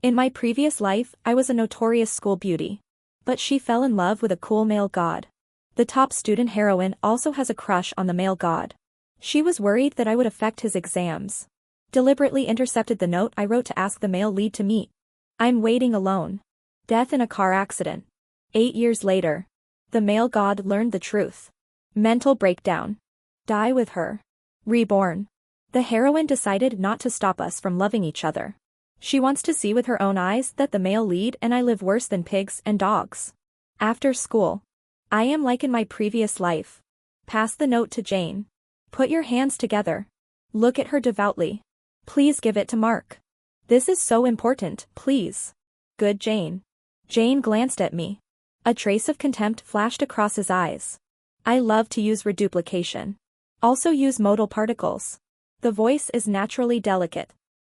In my previous life, I was a notorious school beauty. But she fell in love with a cool male god. The top student heroine also has a crush on the male god. She was worried that I would affect his exams. Deliberately intercepted the note I wrote to ask the male lead to meet. I'm waiting alone. Death in a car accident. 8 years later. The male god learned the truth. Mental breakdown. Die with her. Reborn. The heroine decided not to stop us from loving each other. She wants to see with her own eyes that the male lead and I live worse than pigs and dogs. After school. I am like in my previous life. Pass the note to Jane. Put your hands together. Look at her devoutly. Please give it to Mark. This is so important, please. Good Jane. Jane glanced at me. A trace of contempt flashed across his eyes. I love to use reduplication. Also use modal particles. The voice is naturally delicate.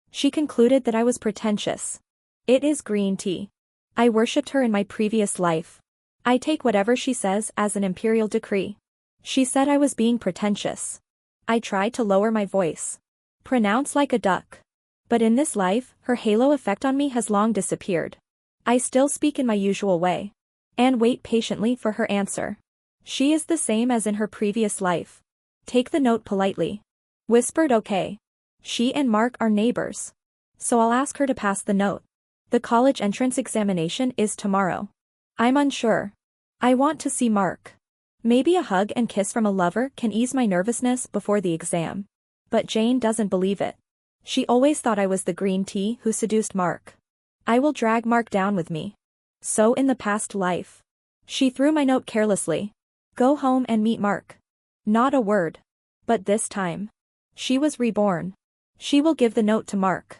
She concluded that I was pretentious. It is green tea. I worshipped her in my previous life. I take whatever she says as an imperial decree. She said I was being pretentious. I tried to lower my voice. Pronounce like a duck. But in this life, her halo effect on me has long disappeared. I still speak in my usual way. And wait patiently for her answer. She is the same as in her previous life. Take the note politely. Whispered okay. She and Mark are neighbors. So I'll ask her to pass the note. The college entrance examination is tomorrow. I'm unsure. I want to see Mark. Maybe a hug and kiss from a lover can ease my nervousness before the exam. But Jane doesn't believe it. She always thought I was the green tea who seduced Mark. I will drag Mark down with me. So in the past life. She threw my note carelessly. Go home and meet Mark. Not a word. But this time. She was reborn. She will give the note to Mark.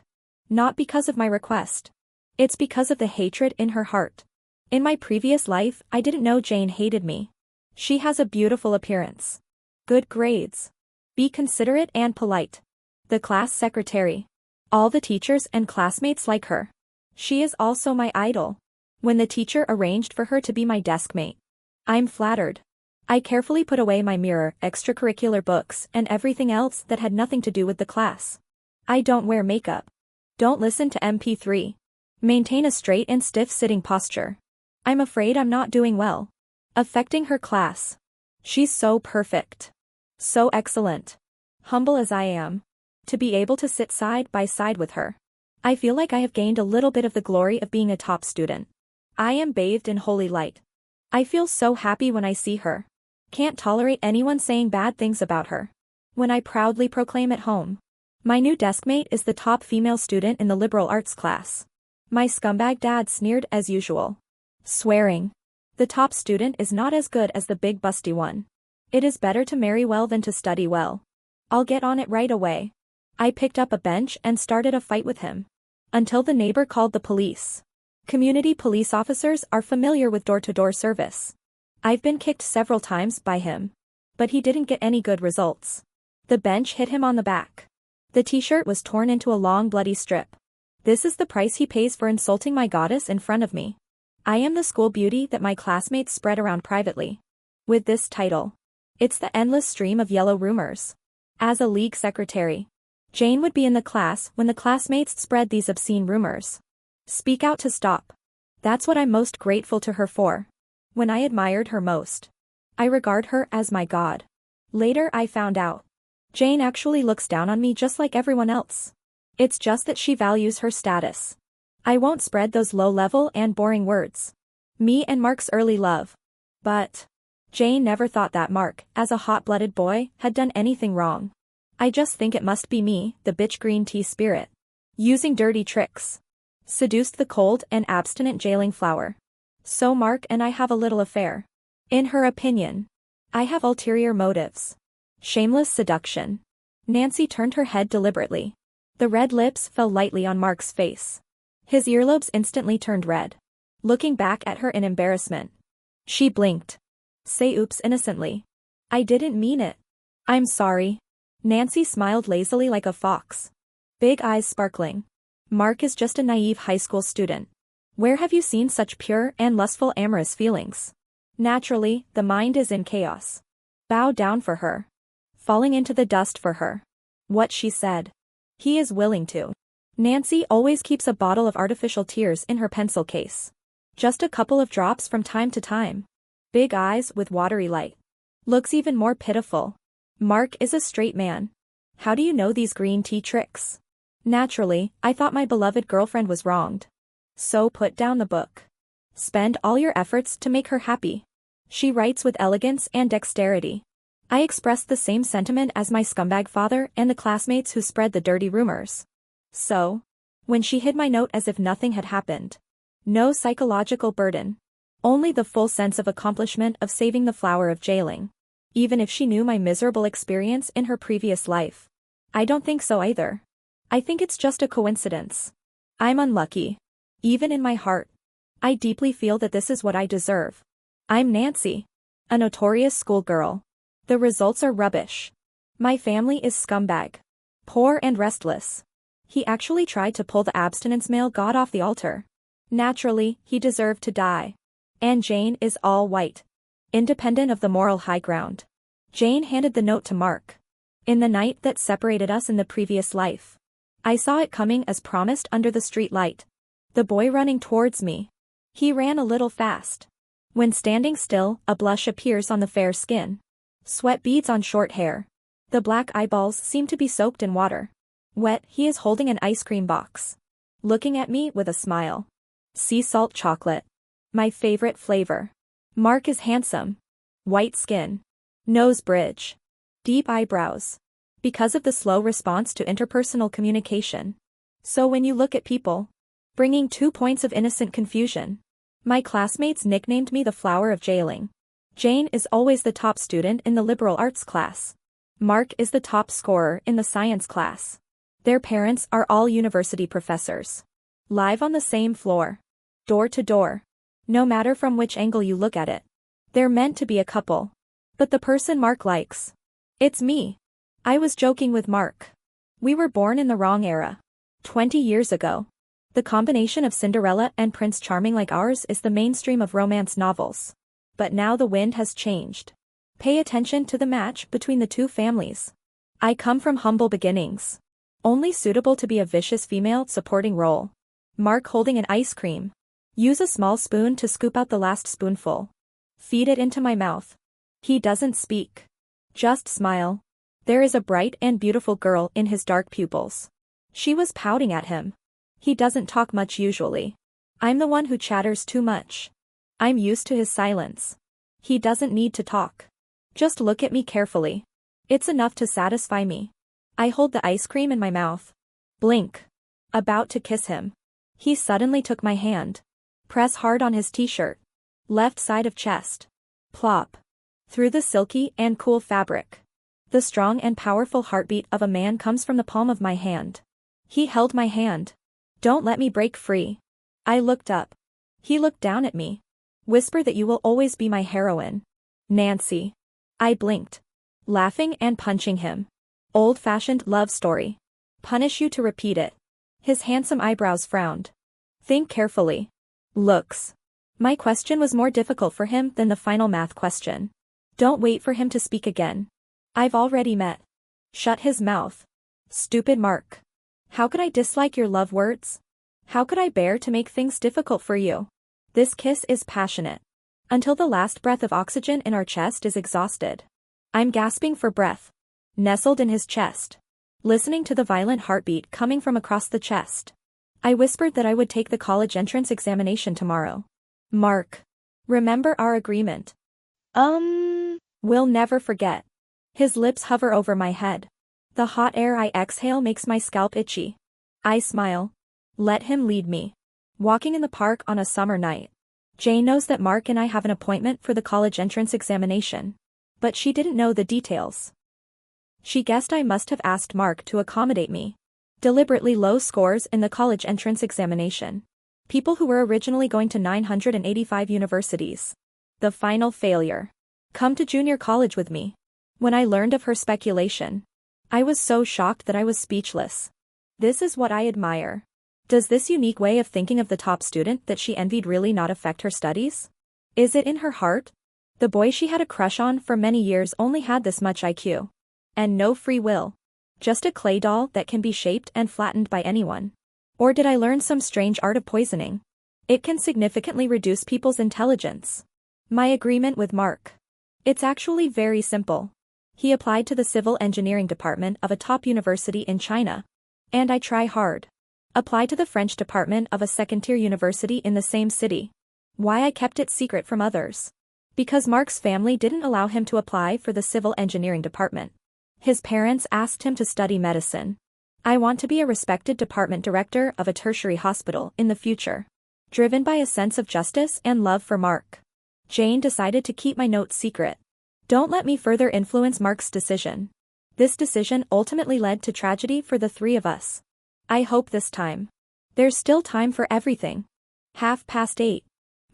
Not because of my request. It's because of the hatred in her heart. In my previous life, I didn't know Jane hated me. She has a beautiful appearance. Good grades. Be considerate and polite. The class secretary. All the teachers and classmates like her. She is also my idol. When the teacher arranged for her to be my deskmate. I'm flattered. I carefully put away my mirror, extracurricular books, and everything else that had nothing to do with the class. I don't wear makeup. Don't listen to MP3. Maintain a straight and stiff sitting posture. I'm afraid I'm not doing well. Affecting her class. She's so perfect. So excellent. Humble as I am. To be able to sit side by side with her. I feel like I have gained a little bit of the glory of being a top student. I am bathed in holy light. I feel so happy when I see her. Can't tolerate anyone saying bad things about her. When I proudly proclaim at home. My new deskmate is the top female student in the liberal arts class. My scumbag dad sneered as usual. Swearing. The top student is not as good as the big busty one. It is better to marry well than to study well. I'll get on it right away. I picked up a bench and started a fight with him. Until the neighbor called the police. Community police officers are familiar with door-to-door service. I've been kicked several times by him. But he didn't get any good results. The bench hit him on the back. The t-shirt was torn into a long bloody strip. This is the price he pays for insulting my goddess in front of me. I am the school beauty that my classmates spread around privately. With this title. It's the endless stream of yellow rumors. As a league secretary. Jane would be in the class when the classmates spread these obscene rumors. Speak out to stop. That's what I'm most grateful to her for. When I admired her most. I regard her as my god. Later I found out. Jane actually looks down on me just like everyone else. It's just that she values her status. I won't spread those low-level and boring words. Me and Mark's early love. But Jane never thought that Mark, as a hot-blooded boy, had done anything wrong. I just think it must be me, the bitch green tea spirit. Using dirty tricks. Seduced the cold and abstinent jailing flower. So Mark and I have a little affair. In her opinion. I have ulterior motives. Shameless seduction. Nancy turned her head deliberately. The red lips fell lightly on Mark's face. His earlobes instantly turned red. Looking back at her in embarrassment. She blinked. Say oops innocently. I didn't mean it. I'm sorry. Nancy smiled lazily like a fox. Big eyes sparkling. Mark is just a naive high school student. Where have you seen such pure and lustful amorous feelings? Naturally, the mind is in chaos. Bow down for her. Falling into the dust for her. What she said. He is willing to. Nancy always keeps a bottle of artificial tears in her pencil case. Just a couple of drops from time to time. Big eyes with watery light. Looks even more pitiful. Mark is a straight man. How do you know these green tea tricks? Naturally, I thought my beloved girlfriend was wronged. So put down the book. Spend all your efforts to make her happy. She writes with elegance and dexterity. I expressed the same sentiment as my scumbag father and the classmates who spread the dirty rumors. So, when she hid my note as if nothing had happened. No psychological burden. Only the full sense of accomplishment of saving the flower of jailing. Even if she knew my miserable experience in her previous life. I don't think so either. I think it's just a coincidence. I'm unlucky. Even in my heart. I deeply feel that this is what I deserve. I'm Nancy. A notorious schoolgirl. The results are rubbish. My family is scumbag. Poor and restless. He actually tried to pull the abstinence male god off the altar. Naturally, he deserved to die. And Jane is all white. Independent of the moral high ground. Jane handed the note to Mark. In the night that separated us in the previous life. I saw it coming as promised under the street light. The boy running towards me. He ran a little fast. When standing still, a blush appears on the fair skin. Sweat beads on short hair. The black eyeballs seem to be soaked in water. Wet, he is holding an ice cream box. Looking at me with a smile. Sea salt chocolate. My favorite flavor. Mark is handsome. White skin. Nose bridge. Deep eyebrows. Because of the slow response to interpersonal communication. So when you look at people. Bringing 2 points of innocent confusion. My classmates nicknamed me the flower of jailing. Jane is always the top student in the liberal arts class. Mark is the top scorer in the science class. Their parents are all university professors. Live on the same floor. Door to door. No matter from which angle you look at it. They're meant to be a couple. But the person Mark likes. It's me. I was joking with Mark. We were born in the wrong era. 20 years ago. The combination of Cinderella and Prince Charming like ours is the mainstream of romance novels. But now the wind has changed. Pay attention to the match between the two families. I come from humble beginnings. Only suitable to be a vicious female supporting role. Mark holding an ice cream. Use a small spoon to scoop out the last spoonful. Feed it into my mouth. He doesn't speak. Just smile. There is a bright and beautiful girl in his dark pupils. She was pouting at him. He doesn't talk much usually. I'm the one who chatters too much. I'm used to his silence. He doesn't need to talk. Just look at me carefully. It's enough to satisfy me. I hold the ice cream in my mouth. Blink. About to kiss him. He suddenly took my hand. Press hard on his t-shirt. Left side of chest. Plop. Through the silky and cool fabric. The strong and powerful heartbeat of a man comes from the palm of my hand. He held my hand. Don't let me break free. I looked up. He looked down at me. Whisper that you will always be my heroine. Nancy. I blinked. Laughing and punching him. Old-fashioned love story. Punish you to repeat it. His handsome eyebrows frowned. Think carefully. Looks. My question was more difficult for him than the final math question. Don't wait for him to speak again. I've already met. Shut his mouth. Stupid Mark. How could I dislike your love words? How could I bear to make things difficult for you? This kiss is passionate. Until the last breath of oxygen in our chest is exhausted. I'm gasping for breath. Nestled in his chest. Listening to the violent heartbeat coming from across the chest. I whispered that I would take the college entrance examination tomorrow. Mark. Remember our agreement. We'll never forget. His lips hover over my head. The hot air I exhale makes my scalp itchy. I smile. Let him lead me. Walking in the park on a summer night. Jane knows that Mark and I have an appointment for the college entrance examination. But she didn't know the details. She guessed I must have asked Mark to accommodate me. Deliberately low scores in the college entrance examination. People who were originally going to 985 universities. The final failure. Come to junior college with me. When I learned of her speculation. I was so shocked that I was speechless. This is what I admire. Does this unique way of thinking of the top student that she envied really not affect her studies? Is it in her heart? The boy she had a crush on for many years only had this much IQ. And no free will. Just a clay doll that can be shaped and flattened by anyone. Or did I learn some strange art of poisoning? It can significantly reduce people's intelligence. My agreement with Mark. It's actually very simple. He applied to the civil engineering department of a top university in China. And I try hard. Apply to the French department of a second-tier university in the same city. Why I kept it secret from others? Because Mark's family didn't allow him to apply for the civil engineering department. His parents asked him to study medicine. I want to be a respected department director of a tertiary hospital in the future. Driven by a sense of justice and love for Mark, Jane decided to keep my notes secret. Don't let me further influence Mark's decision. This decision ultimately led to tragedy for the three of us. I hope this time. There's still time for everything. 8:30.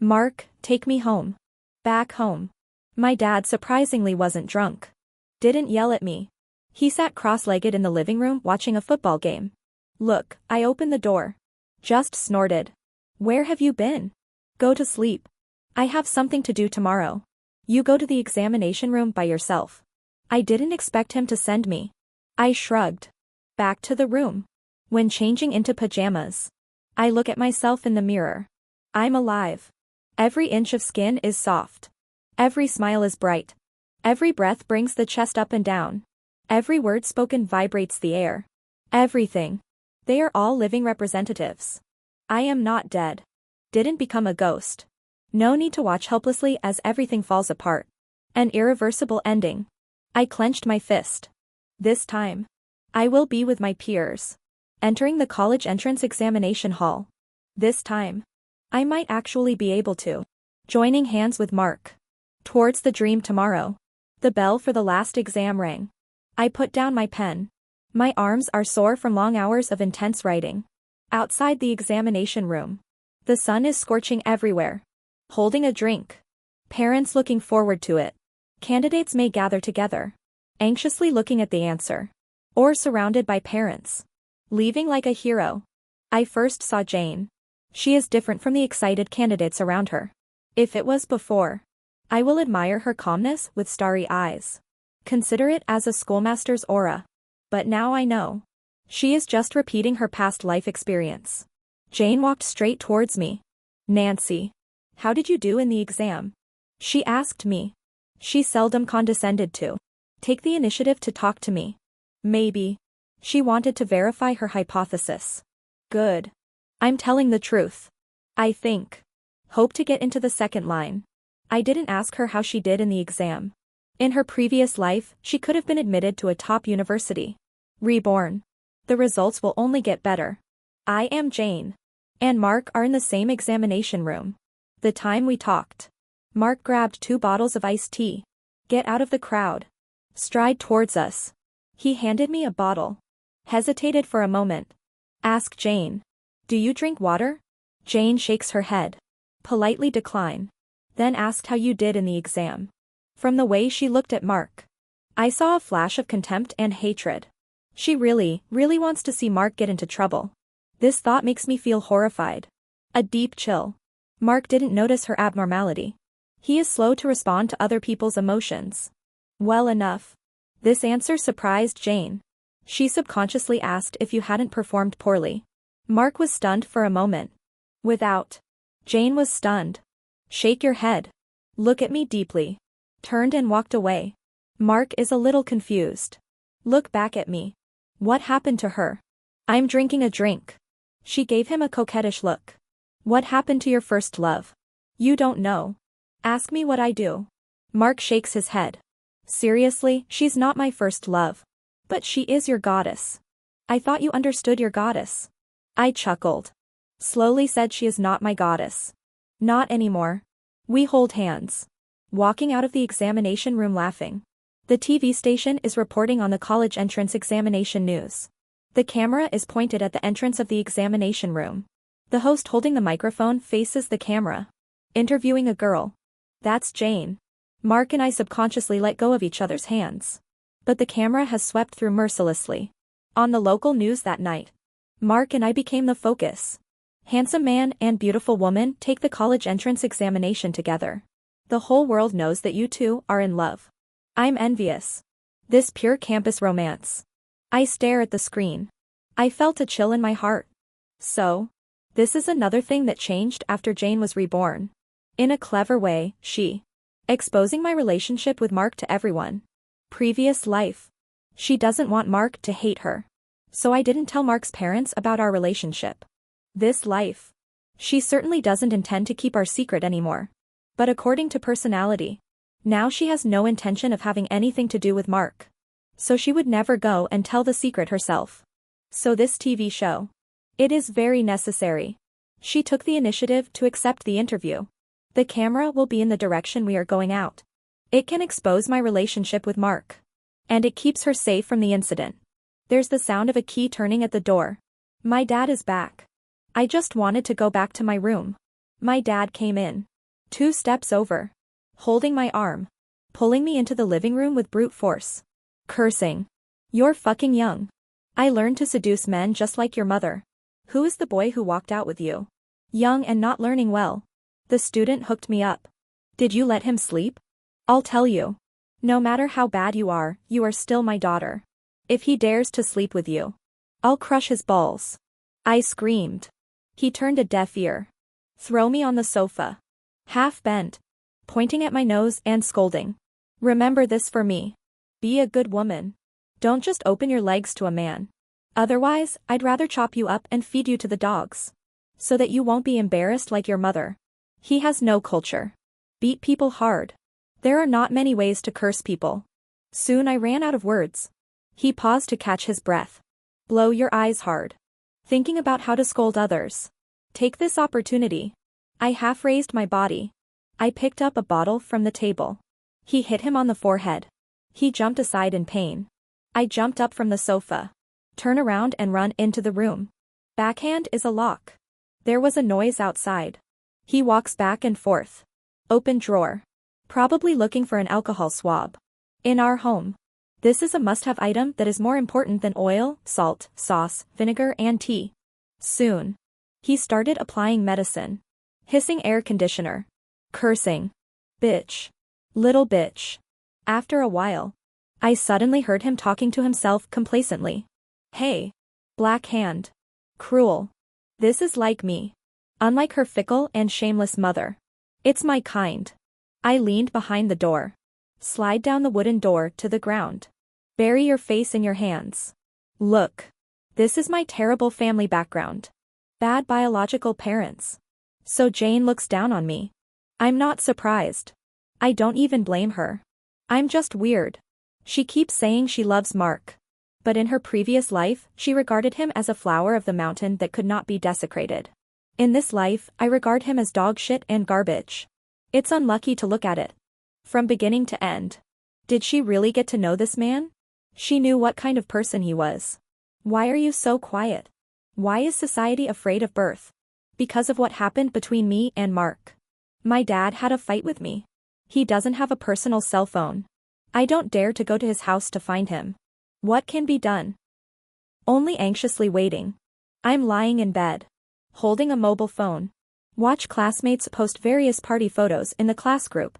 Mark, take me home. Back home. My dad surprisingly wasn't drunk. Didn't yell at me. He sat cross-legged in the living room watching a football game. Look, I opened the door. Just snorted. Where have you been? Go to sleep. I have something to do tomorrow. You go to the examination room by yourself. I didn't expect him to send me. I shrugged. Back to the room. When changing into pajamas, I look at myself in the mirror. I'm alive. Every inch of skin is soft. Every smile is bright. Every breath brings the chest up and down. Every word spoken vibrates the air. Everything. They are all living representatives. I am not dead. Didn't become a ghost. No need to watch helplessly as everything falls apart. An irreversible ending. I clenched my fist. This time, I will be with my peers. Entering the college entrance examination hall. This time, I might actually be able to. Joining hands with Mark. Towards the dream tomorrow. The bell for the last exam rang. I put down my pen. My arms are sore from long hours of intense writing. Outside the examination room. The sun is scorching everywhere. Holding a drink. Parents looking forward to it. Candidates may gather together. Anxiously looking at the answer. Or surrounded by parents. Leaving like a hero. I first saw Jane. She is different from the excited candidates around her. If it was before, I will admire her calmness with starry eyes. Consider it as a schoolmaster's aura. But now I know. She is just repeating her past life experience. Jane walked straight towards me. Nancy. How did you do in the exam? She asked me. She seldom condescended to take the initiative to talk to me. Maybe. She wanted to verify her hypothesis. Good. I'm telling the truth. I think. Hope to get into the second line. I didn't ask her how she did in the exam. In her previous life, she could have been admitted to a top university. Reborn. The results will only get better. I am Jane. And Mark are in the same examination room. The time we talked. Mark grabbed 2 bottles of iced tea. Get out of the crowd. Stride towards us. He handed me a bottle. Hesitated for a moment. Ask Jane. Do you drink water? Jane shakes her head. Politely decline. Then asked how you did in the exam. From the way she looked at Mark, I saw a flash of contempt and hatred. She really wants to see Mark get into trouble. This thought makes me feel horrified. A deep chill. Mark didn't notice her abnormality. He is slow to respond to other people's emotions. Well enough. This answer surprised Jane. She subconsciously asked if you hadn't performed poorly. Mark was stunned for a moment. Without. Jane was stunned. Shake your head. Look at me deeply. Turned and walked away. Mark is a little confused. Look back at me. What happened to her? I'm drinking a drink. She gave him a coquettish look. What happened to your first love? You don't know. Ask me what I do. Mark shakes his head. Seriously, she's not my first love. But she is your goddess. I thought you understood your goddess. I chuckled. Slowly said she is not my goddess. Not anymore. We hold hands. Walking out of the examination room laughing. The TV station is reporting on the college entrance examination news. The camera is pointed at the entrance of the examination room. The host holding the microphone faces the camera. Interviewing a girl. That's Jane. Mark and I subconsciously let go of each other's hands. But the camera has swept through mercilessly. On the local news that night, Mark and I became the focus. Handsome man and beautiful woman take the college entrance examination together. The whole world knows that you two are in love. I'm envious. This pure campus romance. I stare at the screen. I felt a chill in my heart. So, this is another thing that changed after Jane was reborn. In a clever way, she exposing my relationship with Mark to everyone. Previous life. She doesn't want Mark to hate her. So I didn't tell Mark's parents about our relationship. This life. She certainly doesn't intend to keep our secret anymore. But according to personality, now she has no intention of having anything to do with Mark. So she would never go and tell the secret herself. So this TV show. It is very necessary. She took the initiative to accept the interview. The camera will be in the direction we are going out. It can expose my relationship with Mark. And it keeps her safe from the incident. There's the sound of a key turning at the door. My dad is back. I just wanted to go back to my room. My dad came in. 2 steps over. Holding my arm. Pulling me into the living room with brute force. Cursing. You're fucking young. I learned to seduce men just like your mother. Who is the boy who walked out with you? Young and not learning well. The student hooked me up. Did you let him sleep? I'll tell you. No matter how bad you are still my daughter. If he dares to sleep with you, I'll crush his balls. I screamed. He turned a deaf ear. Throw me on the sofa. Half bent. Pointing at my nose and scolding. Remember this for me. Be a good woman. Don't just open your legs to a man. Otherwise, I'd rather chop you up and feed you to the dogs. So that you won't be embarrassed like your mother. He has no culture. Beat people hard. There are not many ways to curse people. Soon I ran out of words. He paused to catch his breath. Blow your eyes hard. Thinking about how to scold others. Take this opportunity. I half raised my body. I picked up a bottle from the table. He hit him on the forehead. He jumped aside in pain. I jumped up from the sofa. Turn around and run into the room. Backhand is a lock. There was a noise outside. He walks back and forth. Open drawer. Probably looking for an alcohol swab. In our home. This is a must-have item that is more important than oil, salt, sauce, vinegar and tea. Soon. He started applying medicine. Hissing air conditioner. Cursing. Bitch. Little bitch. After a while. I suddenly heard him talking to himself complacently. Hey. Black hand. Cruel. This is like me. Unlike her fickle and shameless mother. It's my kind. I leaned behind the door. Slide down the wooden door to the ground. Bury your face in your hands. Look. This is my terrible family background. Bad biological parents. So Jane looks down on me. I'm not surprised. I don't even blame her. I'm just weird. She keeps saying she loves Mark. But in her previous life, she regarded him as a flower of the mountain that could not be desecrated. In this life, I regard him as dog shit and garbage. It's unlucky to look at it. From beginning to end. Did she really get to know this man? She knew what kind of person he was. Why are you so quiet? Why is society afraid of birth? Because of what happened between me and Mark. My dad had a fight with me. He doesn't have a personal cell phone. I don't dare to go to his house to find him. What can be done? Only anxiously waiting. I'm lying in bed. Holding a mobile phone. Watch classmates post various party photos in the class group.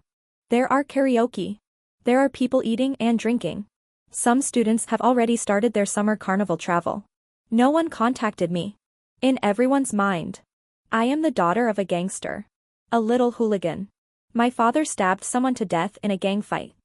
There are karaoke. There are people eating and drinking. Some students have already started their summer carnival travel. No one contacted me. In everyone's mind. I am the daughter of a gangster. A little hooligan. My father stabbed someone to death in a gang fight.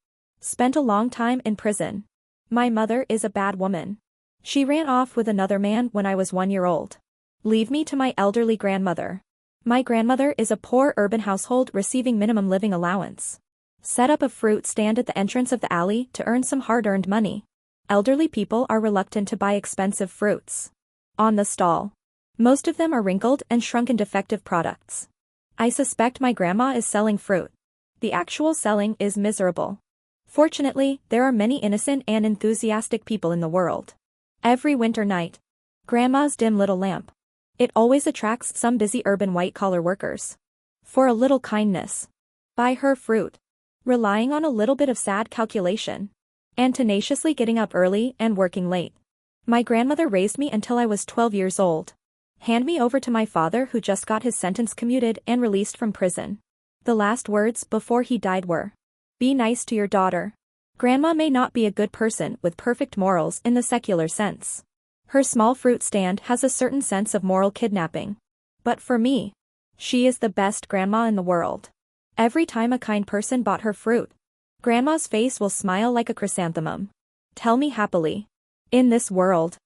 Spent a long time in prison. My mother is a bad woman. She ran off with another man when I was 1 year old. Leave me to my elderly grandmother. My grandmother is a poor urban household receiving minimum living allowance. Set up a fruit stand at the entrance of the alley to earn some hard-earned money. Elderly people are reluctant to buy expensive fruits. On the stall. Most of them are wrinkled and shrunken defective products. I suspect my grandma is selling fruit. The actual selling is miserable. Fortunately, there are many innocent and enthusiastic people in the world. Every winter night. Grandma's dim little lamp. It always attracts some busy urban white-collar workers. For a little kindness. Buy her fruit. Relying on a little bit of sad calculation. And tenaciously getting up early and working late. My grandmother raised me until I was 12 years old. Hand me over to my father who just got his sentence commuted and released from prison. The last words before he died were, "Be nice to your daughter. Grandma may not be a good person with perfect morals in the secular sense. Her small fruit stand has a certain sense of moral kidnapping. But for me, she is the best grandma in the world. Every time a kind person bought her fruit, Grandma's face will smile like a chrysanthemum. Tell me happily. In this world,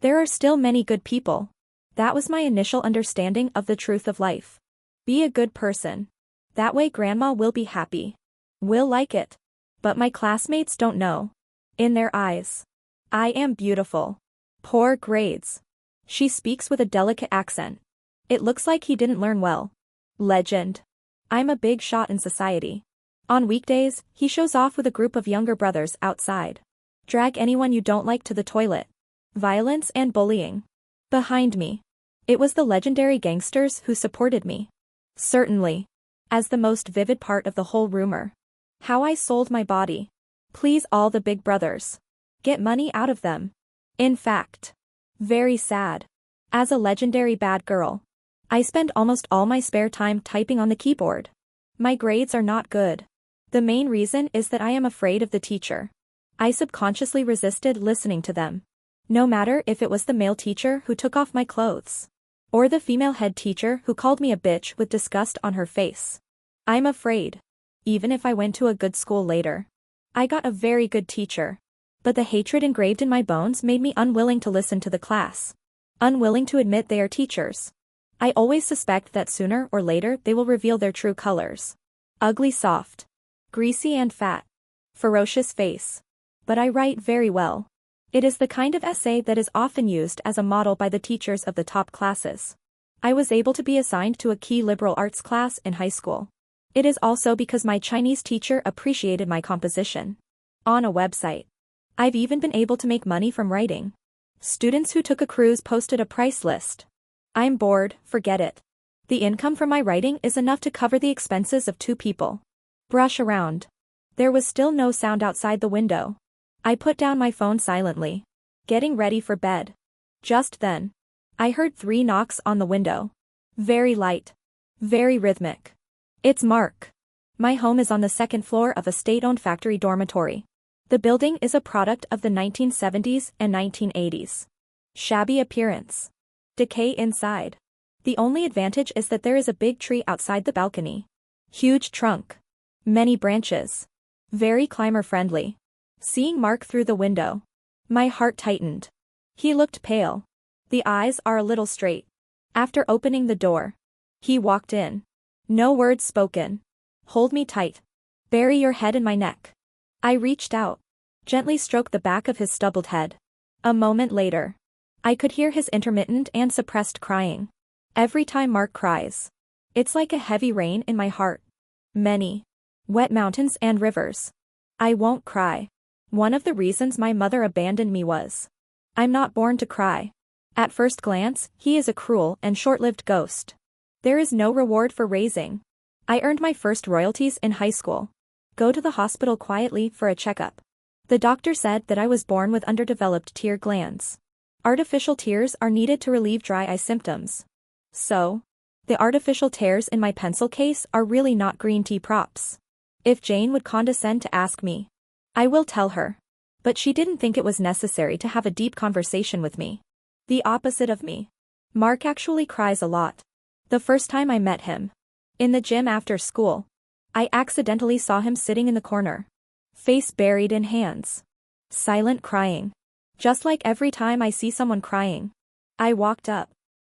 there are still many good people. That was my initial understanding of the truth of life. Be a good person. That way Grandma will be happy. Will like it. But my classmates don't know. In their eyes, I am beautiful. Poor grades. She speaks with a delicate accent. It looks like he didn't learn well. Legend. I'm a big shot in society. On weekdays, he shows off with a group of younger brothers outside. Drag anyone you don't like to the toilet. Violence and bullying. Behind me. It was the legendary gangsters who supported me. Certainly. As the most vivid part of the whole rumor. How I sold my body. Please all the big brothers. Get money out of them. In fact. Very sad. As a legendary bad girl. I spend almost all my spare time typing on the keyboard. My grades are not good. The main reason is that I am afraid of the teacher. I subconsciously resisted listening to them. No matter if it was the male teacher who took off my clothes. Or the female head teacher who called me a bitch with disgust on her face. I'm afraid. Even if I went to a good school later. I got a very good teacher. But the hatred engraved in my bones made me unwilling to listen to the class. Unwilling to admit they are teachers. I always suspect that sooner or later they will reveal their true colors. Ugly soft. Greasy and fat. Ferocious face. But I write very well. It is the kind of essay that is often used as a model by the teachers of the top classes. I was able to be assigned to a key liberal arts class in high school. It is also because my Chinese teacher appreciated my composition. On a website. I've even been able to make money from writing. Students who took a cruise posted a price list. I'm bored, forget it. The income from my writing is enough to cover the expenses of 2 people. Brush around. There was still no sound outside the window. I put down my phone silently. Getting ready for bed. Just then. I heard 3 knocks on the window. Very light. Very rhythmic. It's Mark. My home is on the 2nd floor of a state-owned factory dormitory. The building is a product of the 1970s and 1980s. Shabby appearance. Decay inside. The only advantage is that there is a big tree outside the balcony. Huge trunk. Many branches. Very climber-friendly. Seeing Mark through the window. My heart tightened. He looked pale. The eyes are a little straight. After opening the door. He walked in. No words spoken. Hold me tight. Bury your head in my neck. I reached out. Gently stroked the back of his stubbled head. A moment later. I could hear his intermittent and suppressed crying. Every time Mark cries. It's like a heavy rain in my heart. Many. Wet mountains and rivers. I won't cry. One of the reasons my mother abandoned me was. I'm not born to cry. At first glance, he is a cruel and short-lived ghost. There is no reward for raising. I earned my first royalties in high school. Go to the hospital quietly for a checkup. The doctor said that I was born with underdeveloped tear glands. Artificial tears are needed to relieve dry eye symptoms. So, the artificial tears in my pencil case are really not green tea props. If Jane would condescend to ask me, I will tell her. But she didn't think it was necessary to have a deep conversation with me. The opposite of me. Mark actually cries a lot. The first time I met him. In the gym after school. I accidentally saw him sitting in the corner. Face buried in hands. Silent crying. Just like every time I see someone crying. I walked up.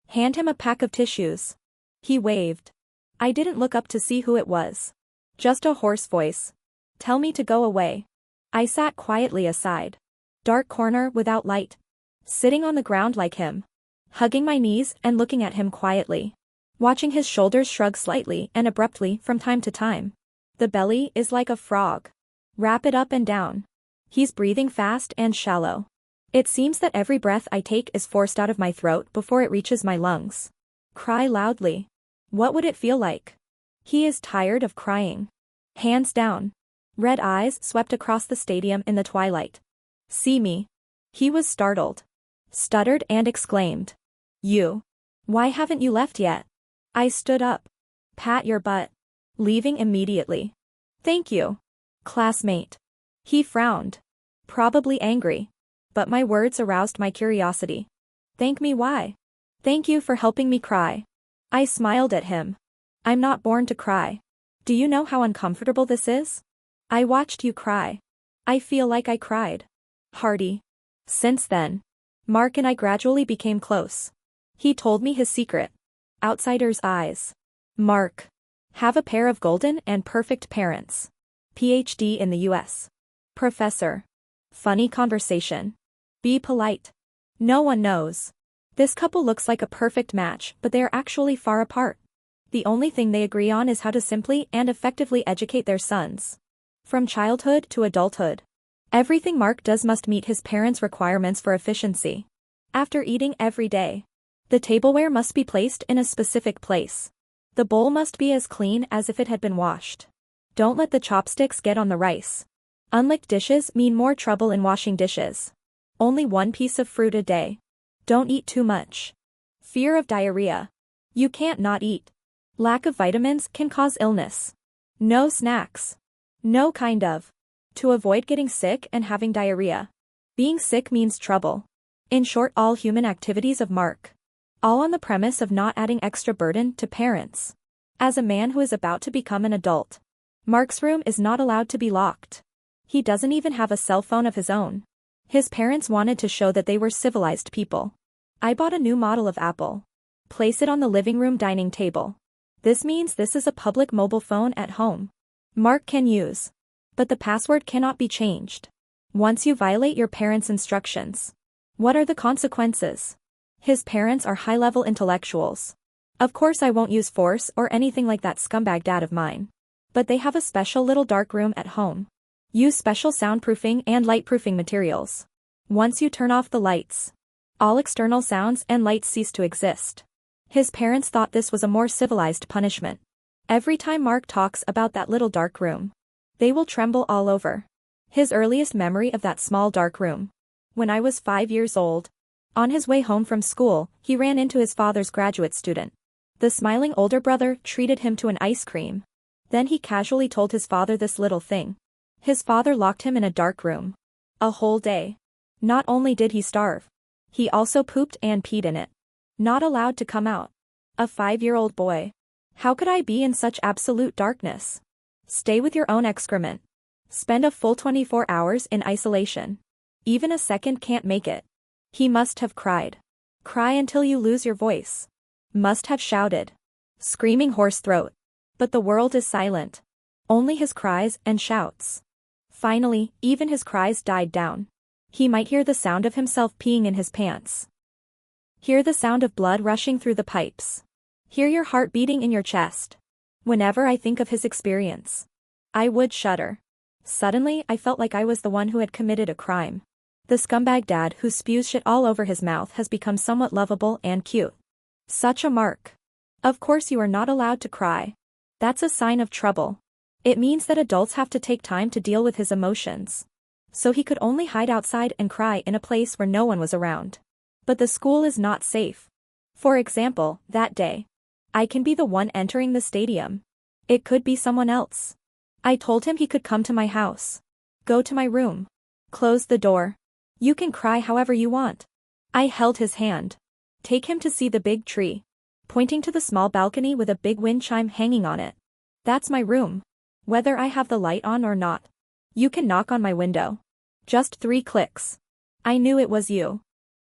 Hand him a pack of tissues. He waved. I didn't look up to see who it was. Just a hoarse voice. Tell me to go away. I sat quietly aside. Dark corner without light. Sitting on the ground like him. Hugging my knees and looking at him quietly. Watching his shoulders shrug slightly and abruptly from time to time. The belly is like a frog. Rapid up and down. He's breathing fast and shallow. It seems that every breath I take is forced out of my throat before it reaches my lungs. Cry loudly. What would it feel like? He is tired of crying. Hands down. Red eyes swept across the stadium in the twilight. See me. He was startled. Stuttered and exclaimed. You. Why haven't you left yet? I stood up. Pat your butt. Leaving immediately. Thank you. Classmate. He frowned. Probably angry. But my words aroused my curiosity. Thank me why? Thank you for helping me cry. I smiled at him. I'm not born to cry. Do you know how uncomfortable this is? I watched you cry. I feel like I cried. Hardy. Since then, Mark and I gradually became close. He told me his secret. Outsider's eyes. Mark. Have a pair of golden and perfect parents. PhD in the US. Professor. Funny conversation. Be polite. No one knows. This couple looks like a perfect match, but they are actually far apart. The only thing they agree on is how to simply and effectively educate their sons. From childhood to adulthood. Everything Mark does must meet his parents' requirements for efficiency. After eating every day, the tableware must be placed in a specific place. The bowl must be as clean as if it had been washed. Don't let the chopsticks get on the rice. Unlicked dishes mean more trouble in washing dishes. Only one piece of fruit a day. Don't eat too much. Fear of diarrhea. You can't not eat. Lack of vitamins can cause illness. No snacks. No kind of. To avoid getting sick and having diarrhea. Being sick means trouble. In short, all human activities of Mark. All on the premise of not adding extra burden to parents. As a man who is about to become an adult, Mark's room is not allowed to be locked. He doesn't even have a cell phone of his own. His parents wanted to show that they were civilized people. I bought a new model of Apple. Place it on the living room dining table. This means this is a public mobile phone at home. Mark can use. But the password cannot be changed. Once you violate your parents' instructions. What are the consequences? His parents are high-level intellectuals. Of course I won't use force or anything like that scumbag dad of mine. But they have a special little dark room at home. Use special soundproofing and lightproofing materials. Once you turn off the lights, all external sounds and lights cease to exist. His parents thought this was a more civilized punishment. Every time Mark talks about that little dark room, they will tremble all over. His earliest memory of that small dark room. When I was 5 years old. On his way home from school, he ran into his father's graduate student. The smiling older brother treated him to an ice cream. Then he casually told his father this little thing. His father locked him in a dark room. A whole day. Not only did he starve, he also pooped and peed in it. Not allowed to come out. A 5-year-old boy. How could I be in such absolute darkness? Stay with your own excrement. Spend a full 24 hours in isolation. Even a second can't make it. He must have cried. Cry until you lose your voice. Must have shouted. Screaming hoarse throat. But the world is silent. Only his cries and shouts. Finally, even his cries died down. He might hear the sound of himself peeing in his pants. Hear the sound of blood rushing through the pipes. Hear your heart beating in your chest. Whenever I think of his experience, I would shudder. Suddenly, I felt like I was the one who had committed a crime. The scumbag dad who spews shit all over his mouth has become somewhat lovable and cute. Such a Mark. Of course you are not allowed to cry. That's a sign of trouble. It means that adults have to take time to deal with his emotions. So he could only hide outside and cry in a place where no one was around. But the school is not safe. For example, that day. I can be the one entering the stadium. It could be someone else. I told him he could come to my house. Go to my room. Close the door. You can cry however you want. I held his hand. Take him to see the big tree. Pointing to the small balcony with a big wind chime hanging on it. That's my room. Whether I have the light on or not. You can knock on my window. Just 3 clicks. I knew it was you.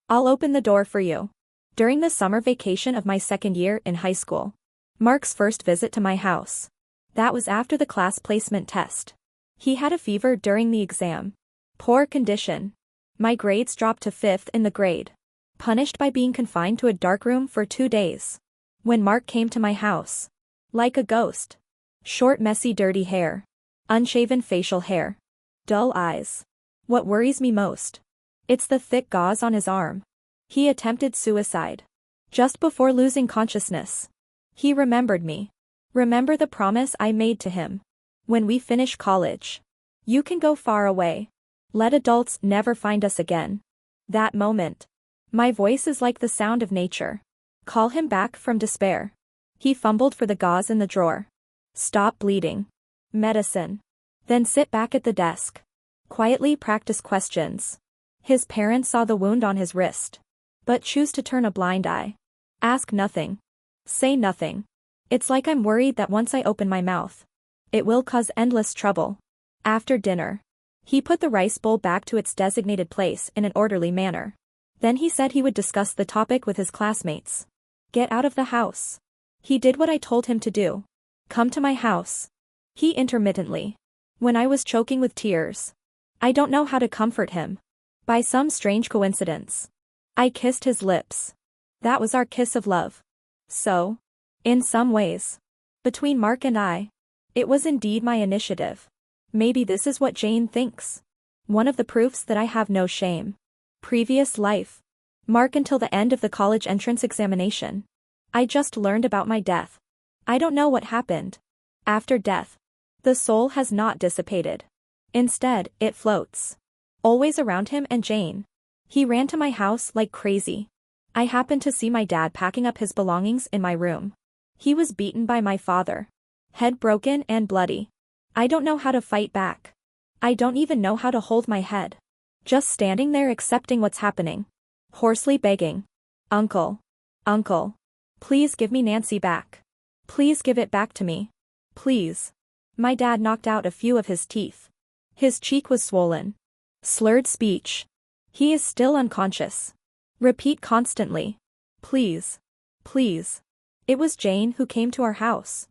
I'll open the door for you. During the summer vacation of my 2nd year in high school. Mark's first visit to my house. That was after the class placement test. He had a fever during the exam. Poor condition. My grades dropped to 5th in the grade. Punished by being confined to a dark room for 2 days. When Mark came to my house. Like a ghost. Short, messy, dirty hair. Unshaven facial hair. Dull eyes. What worries me most? It's the thick gauze on his arm. He attempted suicide. Just before losing consciousness. He remembered me. Remember the promise I made to him. When we finish college. You can go far away. Let adults never find us again. That moment. My voice is like the sound of nature. Call him back from despair. He fumbled for the gauze in the drawer. Stop bleeding. Medicine. Then sit back at the desk. Quietly practice questions. His parents saw the wound on his wrist. but choose to turn a blind eye. Ask nothing. Say nothing. It's like I'm worried that once I open my mouth, it will cause endless trouble. After dinner, he put the rice bowl back to its designated place in an orderly manner. Then he said he would discuss the topic with his classmates. Get out of the house. He did what I told him to do. Come to my house. He intermittently. When I was choking with tears. I don't know how to comfort him. By some strange coincidence, I kissed his lips. That was our kiss of love. So, in some ways, between Mark and I, it was indeed my initiative. Maybe this is what Jane thinks. One of the proofs that I have no shame. Previous life. Mark until the end of the college entrance examination. I just learned about my death. I don't know what happened. After death, the soul has not dissipated. Instead, it floats. Always around him and Jane. He ran to my house like crazy. I happened to see my dad packing up his belongings in my room. He was beaten by my father. Head broken and bloody. I don't know how to fight back. I don't even know how to hold my head. Just standing there accepting what's happening. Hoarsely begging. Uncle. Uncle. Please give me Nancy back. Please give it back to me. Please. My dad knocked out a few of his teeth. His cheek was swollen. Slurred speech. He is still unconscious. Repeat constantly. Please. Please. It was Jane who came to our house.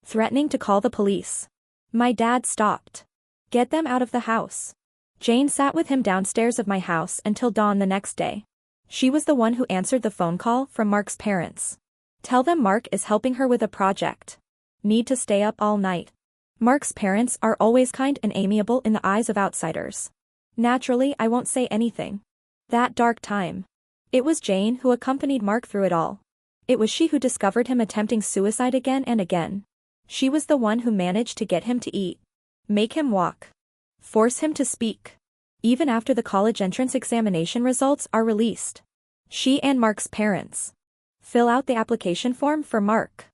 Threatening to call the police. My dad stopped. Get them out of the house. Jane sat with him downstairs of my house until dawn the next day. She was the one who answered the phone call from Mark's parents. Tell them Mark is helping her with a project. Need to stay up all night. Mark's parents are always kind and amiable in the eyes of outsiders. Naturally, I won't say anything. That dark time. It was Jane who accompanied Mark through it all. It was she who discovered him attempting suicide again and again. She was the one who managed to get him to eat. Make him walk. Force him to speak. Even after the college entrance examination results are released. She and Mark's parents fill out the application form for Mark.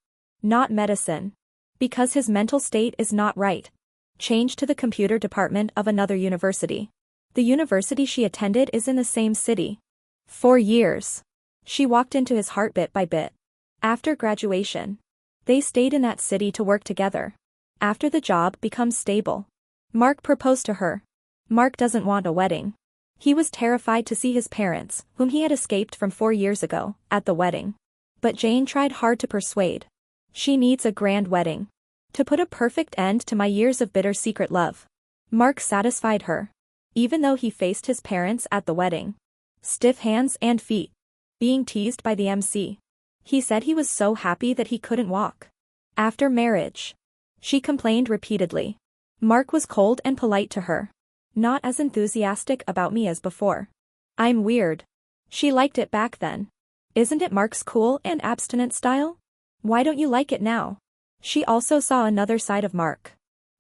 Not medicine. Because his mental state is not right. Change to the computer department of another university. The university she attended is in the same city. 4 years. She walked into his heart bit by bit. After graduation, they stayed in that city to work together. After the job becomes stable, Mark proposed to her. Mark doesn't want a wedding. He was terrified to see his parents, whom he had escaped from 4 years ago, at the wedding. But Jane tried hard to persuade. She needs a grand wedding. To put a perfect end to my years of bitter secret love. Mark satisfied her. Even though he faced his parents at the wedding. Stiff hands and feet. Being teased by the MC. He said he was so happy that he couldn't walk. After marriage. She complained repeatedly. Mark was cold and polite to her. Not as enthusiastic about me as before. I'm weird. She liked it back then. Isn't it Mark's cool and abstinent style? Why don't you like it now? She also saw another side of Mark.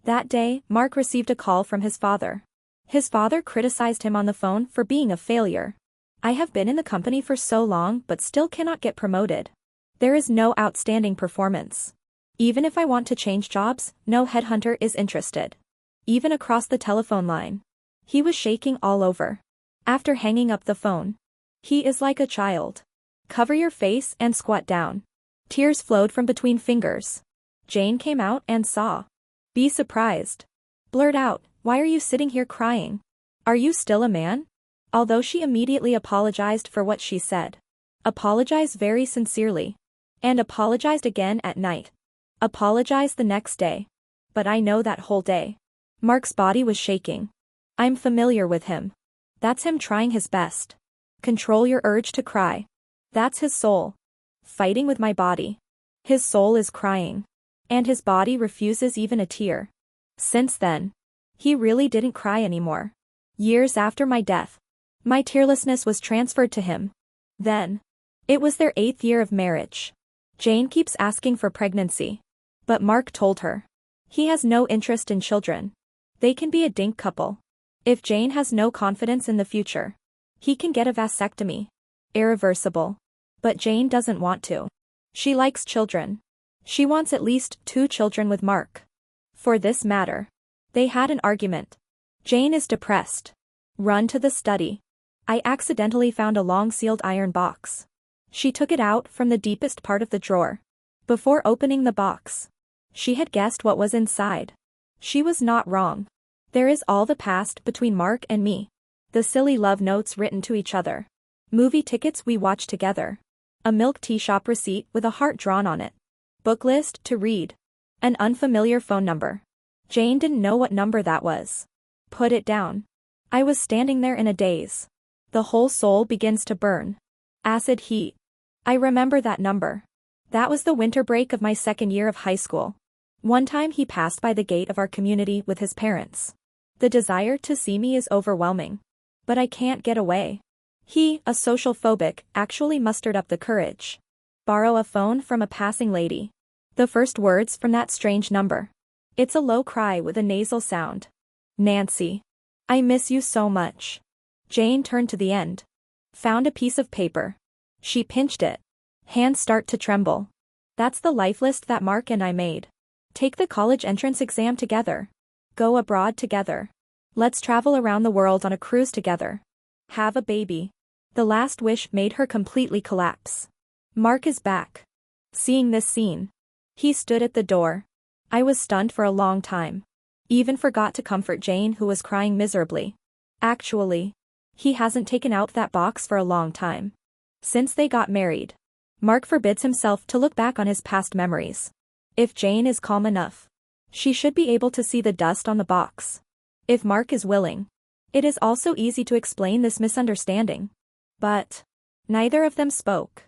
That day, Mark received a call from his father. His father criticized him on the phone for being a failure. I have been in the company for so long but still cannot get promoted. There is no outstanding performance. Even if I want to change jobs, no headhunter is interested. Even across the telephone line. He was shaking all over. After hanging up the phone. He is like a child. Cover your face and squat down. Tears flowed from between fingers. Jane came out and saw. Be surprised. Blurt out, why are you sitting here crying? Are you still a man? Although she immediately apologized for what she said. Apologized very sincerely. And apologized again at night. Apologized the next day. But I know that whole day. Mark's body was shaking. I'm familiar with him. That's him trying his best. Control your urge to cry. That's his soul. Fighting with my body. His soul is crying. And his body refuses even a tear. Since then. He really didn't cry anymore. Years after my death. My tearlessness was transferred to him. Then. It was their 8th year of marriage. Jane keeps asking for pregnancy. But Mark told her. He has no interest in children. They can be a dink couple. If Jane has no confidence in the future. He can get a vasectomy. Irreversible. But Jane doesn't want to. She likes children. She wants at least 2 children with Mark. For this matter. They had an argument. Jane is depressed. Run to the study. I accidentally found a long sealed iron box. She took it out from the deepest part of the drawer. Before opening the box, she had guessed what was inside. She was not wrong. There is all the past between Mark and me. The silly love notes written to each other. Movie tickets we watched together. A milk tea shop receipt with a heart drawn on it. Book list to read. An unfamiliar phone number. Jane didn't know what number that was. Put it down. I was standing there in a daze. The whole soul begins to burn. Acid heat. I remember that number. That was the winter break of my second year of high school. One time he passed by the gate of our community with his parents. The desire to see me is overwhelming. But I can't get away. He, a social phobic, actually mustered up the courage. Borrow a phone from a passing lady. The first words from that strange number. It's a low cry with a nasal sound. Nancy. I miss you so much. Jane turned to the end. Found a piece of paper. She pinched it. Hands start to tremble. That's the life list that Mark and I made. Take the college entrance exam together. Go abroad together. Let's travel around the world on a cruise together. Have a baby. The last wish made her completely collapse. Mark is back. Seeing this scene. He stood at the door. I was stunned for a long time. Even forgot to comfort Jane, who was crying miserably. Actually, he hasn't taken out that box for a long time. Since they got married. Mark forbids himself to look back on his past memories. If Jane is calm enough, she should be able to see the dust on the box. If Mark is willing. It is also easy to explain this misunderstanding. But neither of them spoke.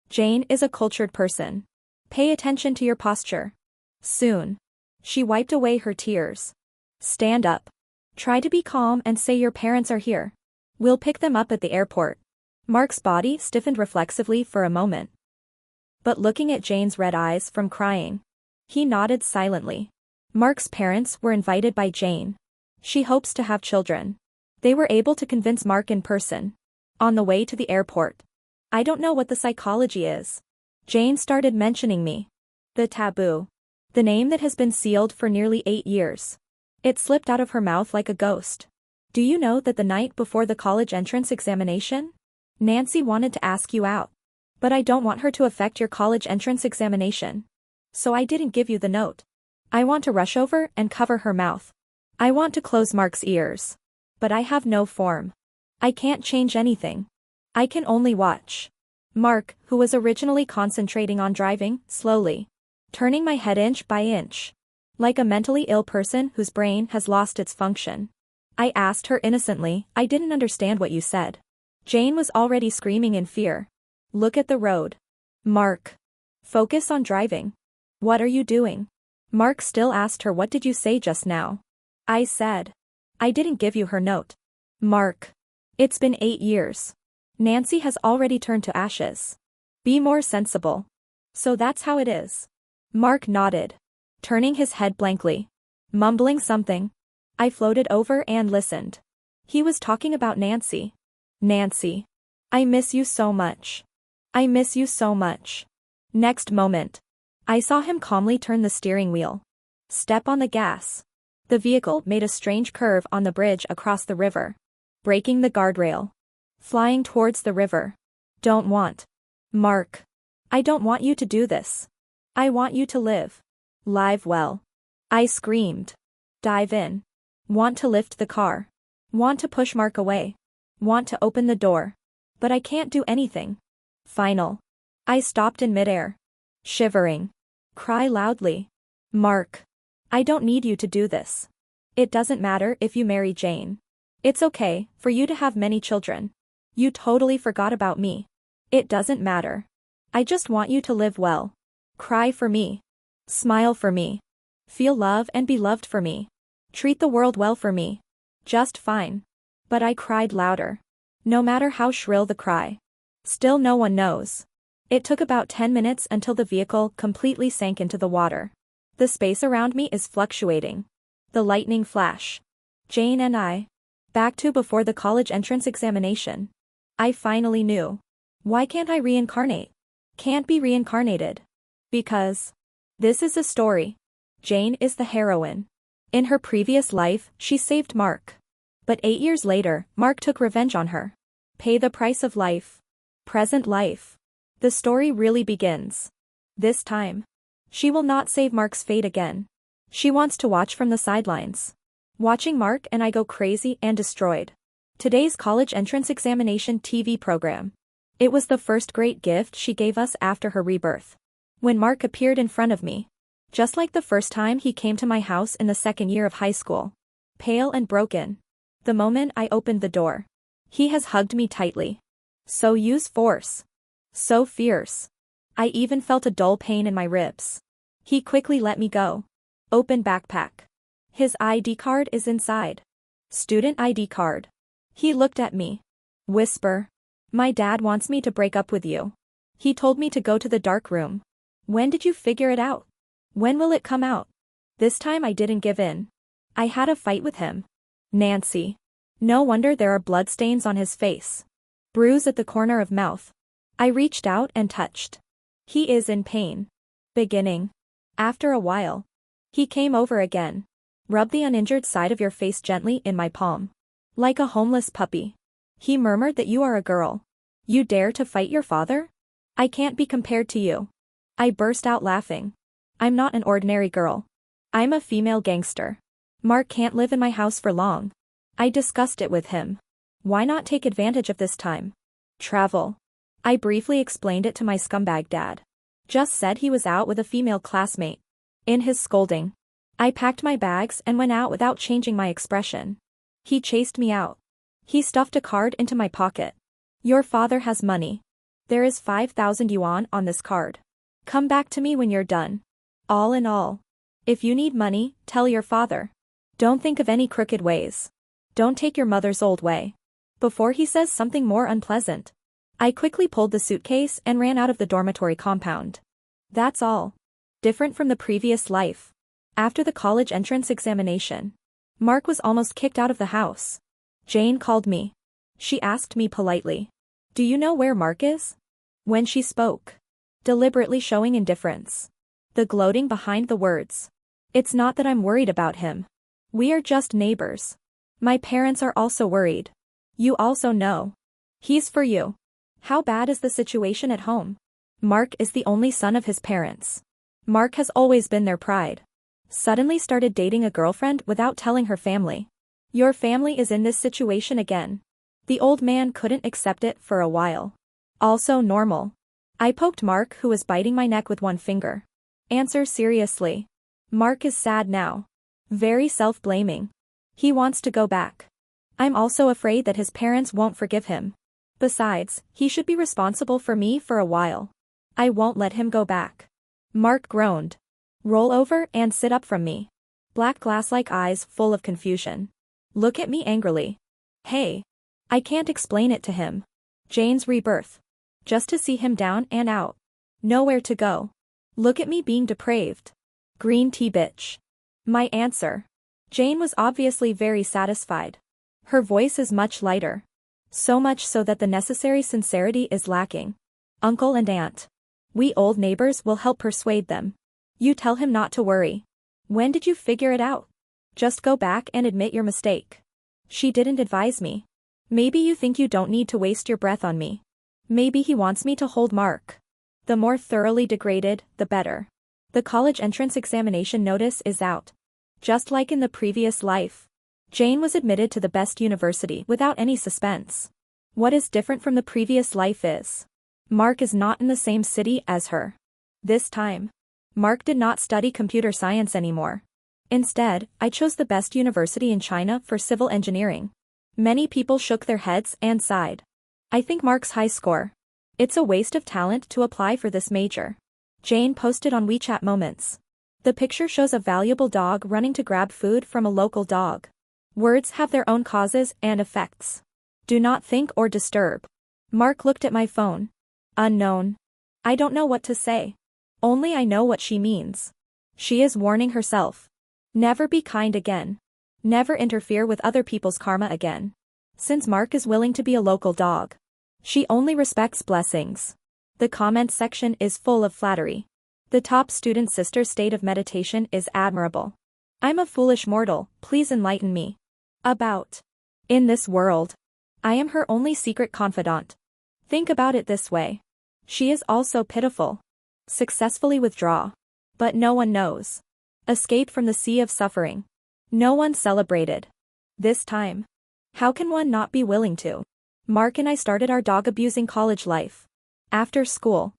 Jane is a cultured person. Pay attention to your posture. Soon. She wiped away her tears. Stand up. Try to be calm and say your parents are here. We'll pick them up at the airport. Mark's body stiffened reflexively for a moment. But looking at Jane's red eyes from crying, he nodded silently. Mark's parents were invited by Jane. She hopes to have children. They were able to convince Mark in person. On the way to the airport. I don't know what the psychology is. Jane started mentioning me. The taboo. The name that has been sealed for nearly 8 years. It slipped out of her mouth like a ghost. Do you know that the night before the college entrance examination? Nancy wanted to ask you out. But I don't want her to affect your college entrance examination. So I didn't give you the note. I want to rush over and cover her mouth. I want to close Mark's ears. But I have no form. I can't change anything. I can only watch. Mark, who was originally concentrating on driving, slowly. Turning my head inch by inch. Like a mentally ill person whose brain has lost its function. I asked her innocently, I didn't understand what you said. Jane was already screaming in fear. Look at the road. Mark. Focus on driving. What are you doing? Mark still asked her, what did you say just now? I said. I didn't give you her note. Mark. It's been 8 years. Nancy has already turned to ashes. Be more sensible. So that's how it is. Mark nodded. Turning his head blankly. Mumbling something. I floated over and listened. He was talking about Nancy. Nancy. I miss you so much. I miss you so much. Next moment. I saw him calmly turn the steering wheel. Step on the gas. The vehicle made a strange curve on the bridge across the river. Breaking the guardrail. Flying towards the river. Don't want. Mark. I don't want you to do this. I want you to live. Live well. I screamed. Dive in. Want to lift the car. Want to push Mark away. Want to open the door. But I can't do anything. Final. I stopped in midair. Shivering. Cry loudly. Mark. I don't need you to do this. It doesn't matter if you marry Jane. It's okay for you to have many children. You totally forgot about me. It doesn't matter. I just want you to live well. Cry for me. Smile for me. Feel love and be loved for me. Treat the world well for me. Just fine. But I cried louder. No matter how shrill the cry. Still no one knows. It took about 10 minutes until the vehicle completely sank into the water. The space around me is fluctuating. The lightning flash. Jane and I. Back to before the college entrance examination. I finally knew. Why can't I reincarnate? Can't be reincarnated. Because. This is a story. Jane is the heroine. In her previous life, she saved Mark. But 8 years later, Mark took revenge on her. Pay the price of life. Present life. The story really begins. This time. She will not save Mark's fate again. She wants to watch from the sidelines. Watching Mark and I go crazy and destroyed. Today's college entrance examination TV program. It was the first great gift she gave us after her rebirth. When Mark appeared in front of me. Just like the first time he came to my house in the second year of high school. Pale and broken. The moment I opened the door. He has hugged me tightly. So use force. So fierce. I even felt a dull pain in my ribs. He quickly let me go. Open backpack. His ID card is inside. Student ID card. He looked at me. Whisper. My dad wants me to break up with you. He told me to go to the dark room. When did you figure it out? When will it come out? This time I didn't give in. I had a fight with him. Nancy. No wonder there are bloodstains on his face. Bruise at the corner of mouth. I reached out and touched. He is in pain. Beginning. After a while. He came over again. Rub the uninjured side of your face gently in my palm. Like a homeless puppy. He murmured that you are a girl. You dare to fight your father? I can't be compared to you. I burst out laughing. I'm not an ordinary girl. I'm a female gangster. Mark can't live in my house for long. I discussed it with him. Why not take advantage of this time? Travel. I briefly explained it to my scumbag dad. Just said he was out with a female classmate. In his scolding. I packed my bags and went out without changing my expression. He chased me out. He stuffed a card into my pocket. Your father has money. There is 5,000 yuan on this card. Come back to me when you're done. All in all. If you need money, tell your father. Don't think of any crooked ways. Don't take your mother's old way. Before he says something more unpleasant. I quickly pulled the suitcase and ran out of the dormitory compound. That's all. Different from the previous life. After the college entrance examination. Mark was almost kicked out of the house. Jane called me. She asked me politely. Do you know where Mark is? When she spoke. Deliberately showing indifference. The gloating behind the words. It's not that I'm worried about him. We are just neighbors. My parents are also worried. You also know. He's for you. How bad is the situation at home? Mark is the only son of his parents. Mark has always been their pride. Suddenly started dating a girlfriend without telling her family. Your family is in this situation again. The old man couldn't accept it for a while. Also normal. I poked Mark, who was biting my neck with one finger. Answer seriously. Mark is sad now. Very self-blaming. He wants to go back. I'm also afraid that his parents won't forgive him. Besides, he should be responsible for me for a while. I won't let him go back. Mark groaned. Roll over and sit up from me. Black glass-like eyes full of confusion. Look at me angrily. Hey. I can't explain it to him. Jane's rebirth. Just to see him down and out. Nowhere to go. Look at me being depraved. Green tea bitch. My answer. Jane was obviously very satisfied. Her voice is much lighter. So much so that the necessary sincerity is lacking. Uncle and aunt. We old neighbors will help persuade them. You tell him not to worry. When did you figure it out? Just go back and admit your mistake. She didn't advise me. Maybe you think you don't need to waste your breath on me. Maybe he wants me to hold Mark. The more thoroughly degraded, the better. The college entrance examination notice is out. Just like in the previous life. Jane was admitted to the best university without any suspense. What is different from the previous life is. Mark is not in the same city as her. This time. Mark did not study computer science anymore. Instead, I chose the best university in China for civil engineering. Many people shook their heads and sighed. I think Mark's high score. It's a waste of talent to apply for this major. Jane posted on WeChat Moments. The picture shows a valuable dog running to grab food from a local dog. Words have their own causes and effects. Do not think or disturb. Mark looked at my phone. Unknown. I don't know what to say. Only I know what she means. She is warning herself. Never be kind again. Never interfere with other people's karma again. Since Mark is willing to be a local dog. She only respects blessings. The comment section is full of flattery. The top student sister's state of meditation is admirable. I'm a foolish mortal, please enlighten me. About. In this world. I am her only secret confidant. Think about it this way. She is also pitiful. Successfully withdraw. But no one knows. Escape from the sea of suffering. No one celebrated. This time. How can one not be willing to? Mark and I started our dog-abusing college life. After school.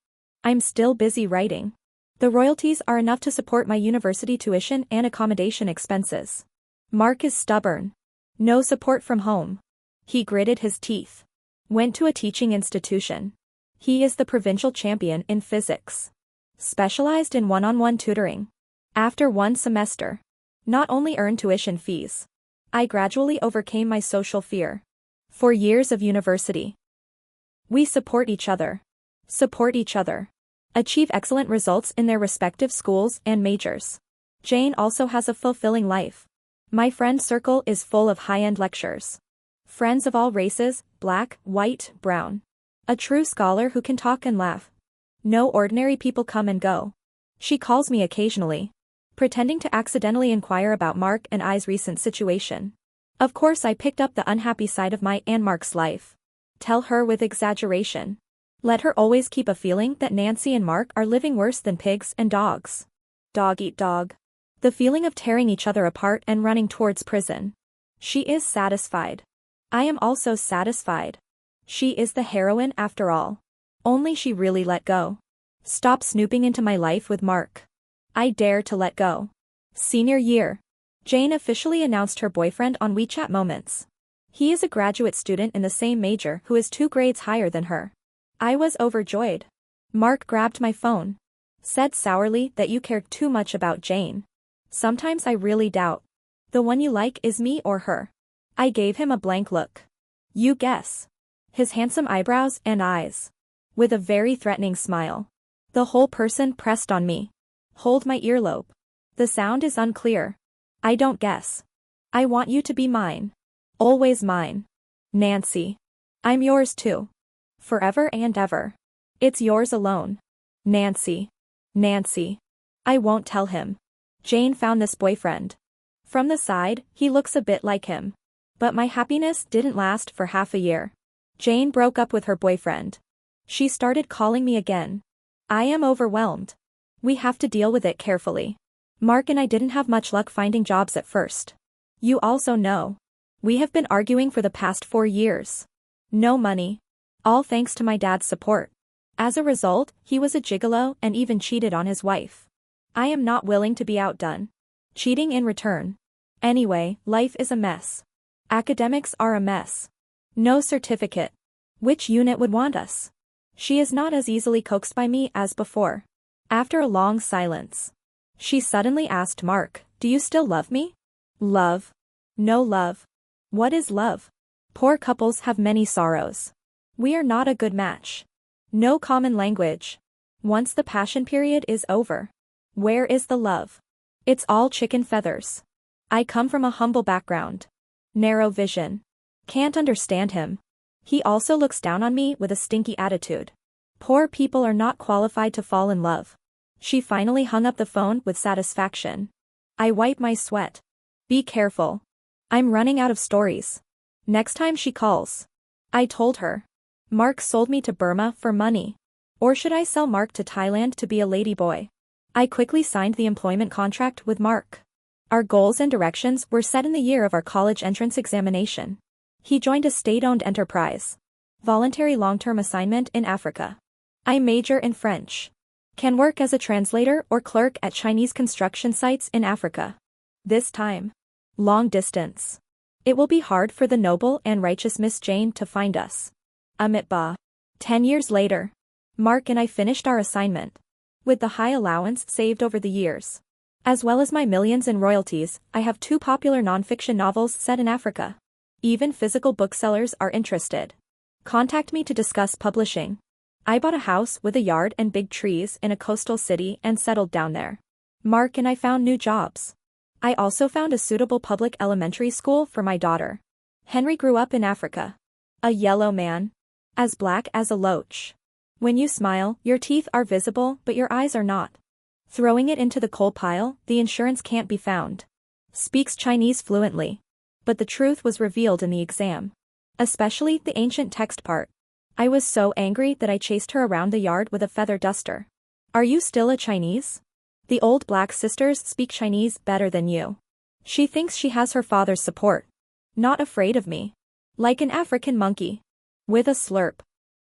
I'm still busy writing. The royalties are enough to support my university tuition and accommodation expenses. Mark is stubborn. No support from home. He gritted his teeth. Went to a teaching institution. He is the provincial champion in physics. Specialized in one-on-one tutoring. After one semester. Not only earned tuition fees. I gradually overcame my social fear. 4 years of university. We support each other. Support each other. Achieve excellent results in their respective schools and majors. Jane also has a fulfilling life. My friend circle is full of high-end lectures. Friends of all races, black, white, brown. A true scholar who can talk and laugh. No ordinary people come and go. She calls me occasionally. Pretending to accidentally inquire about Mark and I's recent situation. Of course I picked up the unhappy side of my and Mark's life. Tell her with exaggeration. Let her always keep a feeling that Nancy and Mark are living worse than pigs and dogs. Dog eat dog. The feeling of tearing each other apart and running towards prison. She is satisfied. I am also satisfied. She is the heroine after all. Only she really let go. Stop snooping into my life with Mark. I dare to let go. Senior year. Jane officially announced her boyfriend on WeChat Moments. He is a graduate student in the same major who is 2 grades higher than her. I was overjoyed. Mark grabbed my phone. Said sourly that you care too much about Jane. Sometimes I really doubt. The one you like is me or her. I gave him a blank look. You guess. His handsome eyebrows and eyes. With a very threatening smile. The whole person pressed on me. Hold my earlobe. The sound is unclear. I don't guess. I want you to be mine. Always mine. Nancy. I'm yours too. Forever and ever. It's yours alone. Nancy. Nancy. I won't tell him. Jane found this boyfriend. From the side, he looks a bit like him. But my happiness didn't last for half a year. Jane broke up with her boyfriend. She started calling me again. I am overwhelmed. We have to deal with it carefully. Mark and I didn't have much luck finding jobs at first. You also know. We have been arguing for the past 4 years. No money. All thanks to my dad's support. As a result, he was a gigolo and even cheated on his wife. I am not willing to be outdone. Cheating in return. Anyway, life is a mess. Academics are a mess. No certificate. Which unit would want us? She is not as easily coaxed by me as before. After a long silence. She suddenly asked Mark, do you still love me? Love. No love. What is love? Poor couples have many sorrows. We are not a good match. No common language. Once the passion period is over. Where is the love? It's all chicken feathers. I come from a humble background. Narrow vision. Can't understand him. He also looks down on me with a stinky attitude. Poor people are not qualified to fall in love. She finally hung up the phone with satisfaction. I wipe my sweat. Be careful. I'm running out of stories. Next time she calls. I told her. Mark sold me to Burma for money. Or should I sell Mark to Thailand to be a ladyboy? I quickly signed the employment contract with Mark. Our goals and directions were set in the year of our college entrance examination. He joined a state-owned enterprise. Voluntary long-term assignment in Africa. I major in French. Can work as a translator or clerk at Chinese construction sites in Africa. This time. Long distance. It will be hard for the noble and righteous Miss Jane to find us. Amit Ba. 10 years later. Mark and I finished our assignment. With the high allowance saved over the years. As well as my millions in royalties, I have 2 popular non-fiction novels set in Africa. Even physical booksellers are interested. Contact me to discuss publishing. I bought a house with a yard and big trees in a coastal city and settled down there. Mark and I found new jobs. I also found a suitable public elementary school for my daughter. Henry grew up in Africa. A yellow man. As black as a loach. When you smile, your teeth are visible but your eyes are not. Throwing it into the coal pile, the insurance can't be found. Speaks Chinese fluently. But the truth was revealed in the exam. Especially the ancient text part. I was so angry that I chased her around the yard with a feather duster. Are you still a Chinese? The old black sisters speak Chinese better than you. She thinks she has her father's support. Not afraid of me. Like an African monkey. With a slurp.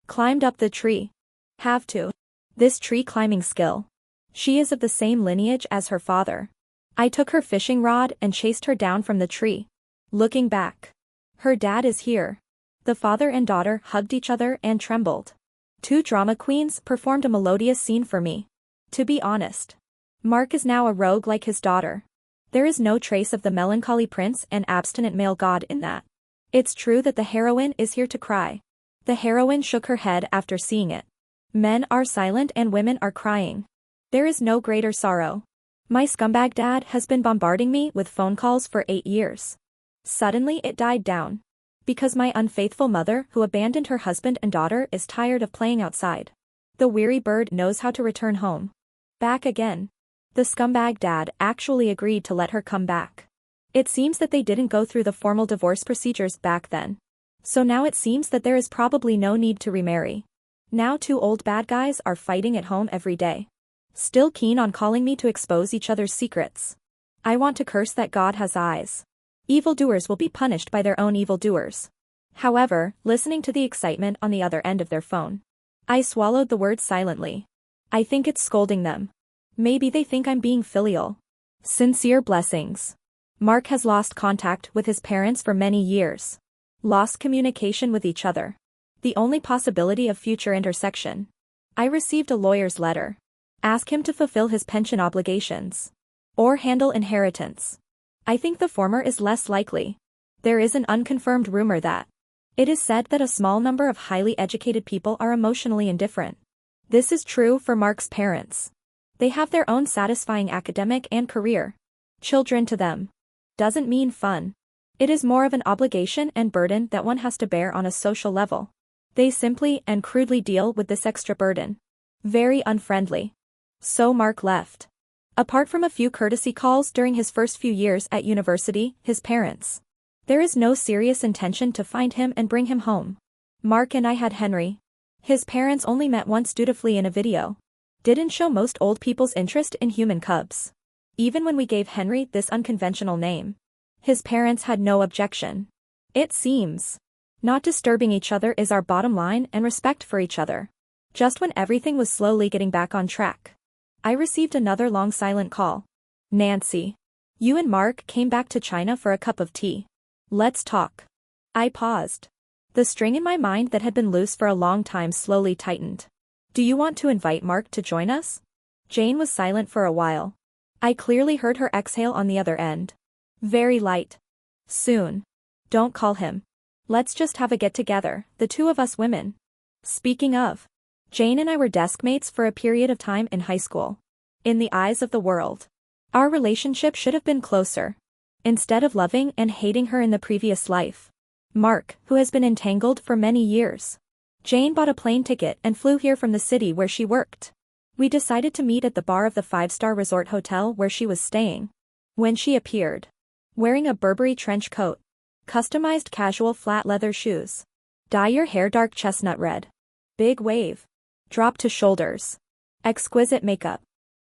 Climbed up the tree. Have to. This tree climbing skill. She is of the same lineage as her father. I took her fishing rod and chased her down from the tree. Looking back. Her dad is here. The father and daughter hugged each other and trembled. Two drama queens performed a melodious scene for me. To be honest. Mark is now a rogue like his daughter. There is no trace of the melancholy prince and abstinent male god in that. It's true that the heroine is here to cry. The heroine shook her head after seeing it. Men are silent and women are crying. There is no greater sorrow. My scumbag dad has been bombarding me with phone calls for 8 years. Suddenly it died down. Because my unfaithful mother who abandoned her husband and daughter is tired of playing outside. The weary bird knows how to return home. Back again. The scumbag dad actually agreed to let her come back. It seems that they didn't go through the formal divorce procedures back then. So now it seems that there is probably no need to remarry. Now two old bad guys are fighting at home every day. Still keen on calling me to expose each other's secrets. I want to curse that God has eyes. Evildoers will be punished by their own evildoers. However, listening to the excitement on the other end of their phone. I swallowed the words silently. I think it's scolding them. Maybe they think I'm being filial. Sincere blessings. Mark has lost contact with his parents for many years. Lost communication with each other. The only possibility of future intersection. I received a lawyer's letter. Ask him to fulfill his pension obligations. Or handle inheritance. I think the former is less likely. There is an unconfirmed rumor that it is said that a small number of highly educated people are emotionally indifferent. This is true for Mark's parents. They have their own satisfying academic and career. Children to them doesn't mean fun. It is more of an obligation and burden that one has to bear on a social level. They simply and crudely deal with this extra burden. Very unfriendly. So Mark left. Apart from a few courtesy calls during his first few years at university, his parents. There is no serious intention to find him and bring him home. Mark and I had Henry. His parents only met once dutifully in a video. Didn't show most old people's interest in human cubs. Even when we gave Henry this unconventional name. His parents had no objection. It seems. Not disturbing each other is our bottom line and respect for each other. Just when everything was slowly getting back on track. I received another long silent call. Nancy. You and Mark came back to China for a cup of tea. Let's talk. I paused. The string in my mind that had been loose for a long time slowly tightened. Do you want to invite Mark to join us? Jane was silent for a while. I clearly heard her exhale on the other end. Very light. Soon. Don't call him. Let's just have a get-together, the two of us women. Speaking of. Jane and I were desk mates for a period of time in high school. In the eyes of the world. Our relationship should have been closer. Instead of loving and hating her in the previous life. Mark, who has been entangled for many years. Jane bought a plane ticket and flew here from the city where she worked. We decided to meet at the bar of the 5-star resort hotel where she was staying. When she appeared. Wearing a Burberry trench coat. Customized casual flat leather shoes. Dye your hair dark chestnut red. Big wave. Drop to shoulders. Exquisite makeup.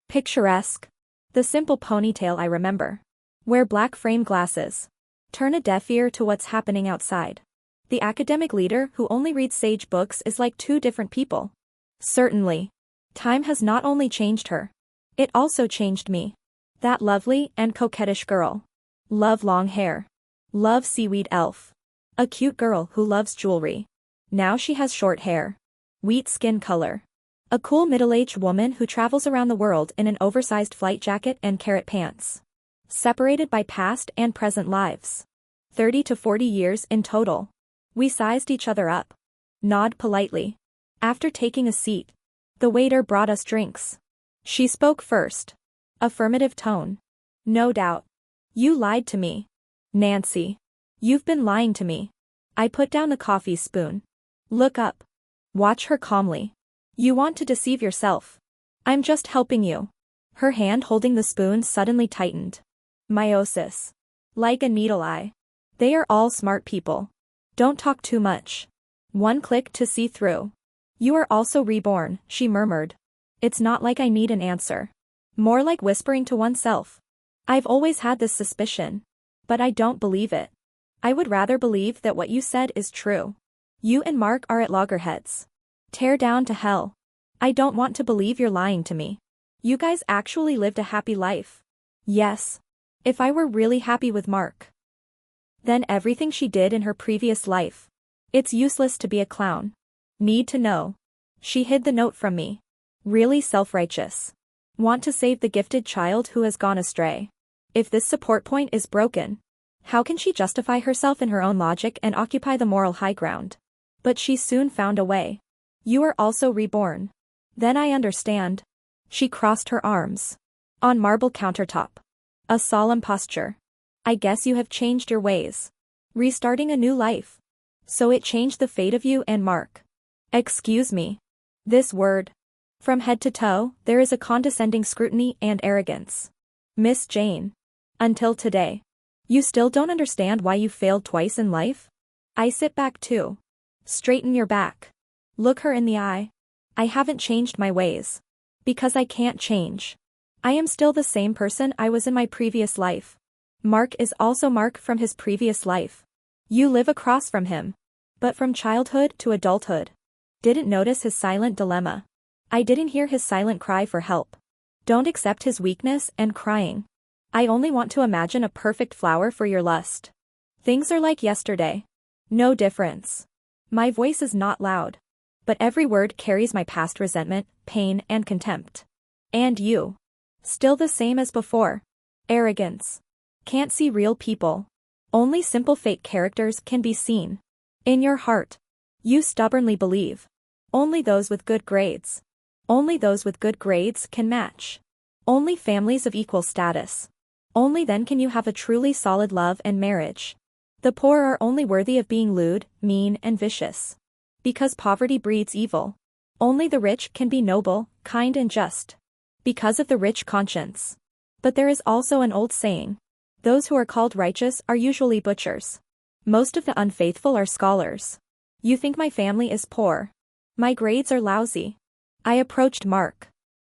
Picturesque. The simple ponytail I remember. Wear black frame glasses. Turn a deaf ear to what's happening outside. The academic leader who only reads sage books is like two different people. Certainly. Time has not only changed her. It also changed me. That lovely and coquettish girl. Love long hair. Love seaweed elf. A cute girl who loves jewelry. Now she has short hair. Wheat skin color. A cool middle-aged woman who travels around the world in an oversized flight jacket and carrot pants. Separated by past and present lives. 30 to 40 years in total. We sized each other up. Nod politely. After taking a seat. The waiter brought us drinks. She spoke first. Affirmative tone. No doubt. You lied to me. Nancy. You've been lying to me. I put down the coffee spoon. Look up. Watch her calmly. You want to deceive yourself. I'm just helping you. Her hand holding the spoon suddenly tightened. Meiosis. Like a needle eye. They are all smart people. Don't talk too much. One click to see through. You are also reborn, she murmured. It's not like I need an answer. More like whispering to oneself. I've always had this suspicion. But I don't believe it. I would rather believe that what you said is true. You and Mark are at loggerheads. Tear down to hell. I don't want to believe you're lying to me. You guys actually lived a happy life. Yes. If I were really happy with Mark. Then everything she did in her previous life. It's useless to be a clown. Need to know. She hid the note from me. Really self-righteous. Want to save the gifted child who has gone astray. If this support point is broken, how can she justify herself in her own logic and occupy the moral high ground? But she soon found a way. You are also reborn. Then I understand. She crossed her arms. On marble countertop. A solemn posture. I guess you have changed your ways. Restarting a new life. So it changed the fate of you and Mark. Excuse me. This word. From head to toe, there is a condescending scrutiny and arrogance. Miss Jane. Until today. You still don't understand why you failed twice in life? I sit back too. Straighten your back. Look her in the eye. I haven't changed my ways. Because I can't change. I am still the same person I was in my previous life. Mark is also Mark from his previous life. You live across from him. But from childhood to adulthood. Didn't notice his silent dilemma. I didn't hear his silent cry for help. Don't accept his weakness and crying. I only want to imagine a perfect flower for your lust. Things are like yesterday. No difference. My voice is not loud. But every word carries my past resentment, pain, and contempt. And you. Still the same as before. Arrogance. Can't see real people. Only simple fake characters can be seen. In your heart. You stubbornly believe. Only those with good grades. Only those with good grades can match. Only families of equal status. Only then can you have a truly solid love and marriage. The poor are only worthy of being lewd, mean, and vicious. Because poverty breeds evil. Only the rich can be noble, kind, and just. Because of the rich conscience. But there is also an old saying. Those who are called righteous are usually butchers. Most of the unfaithful are scholars. You think my family is poor. My grades are lousy. I approached Mark.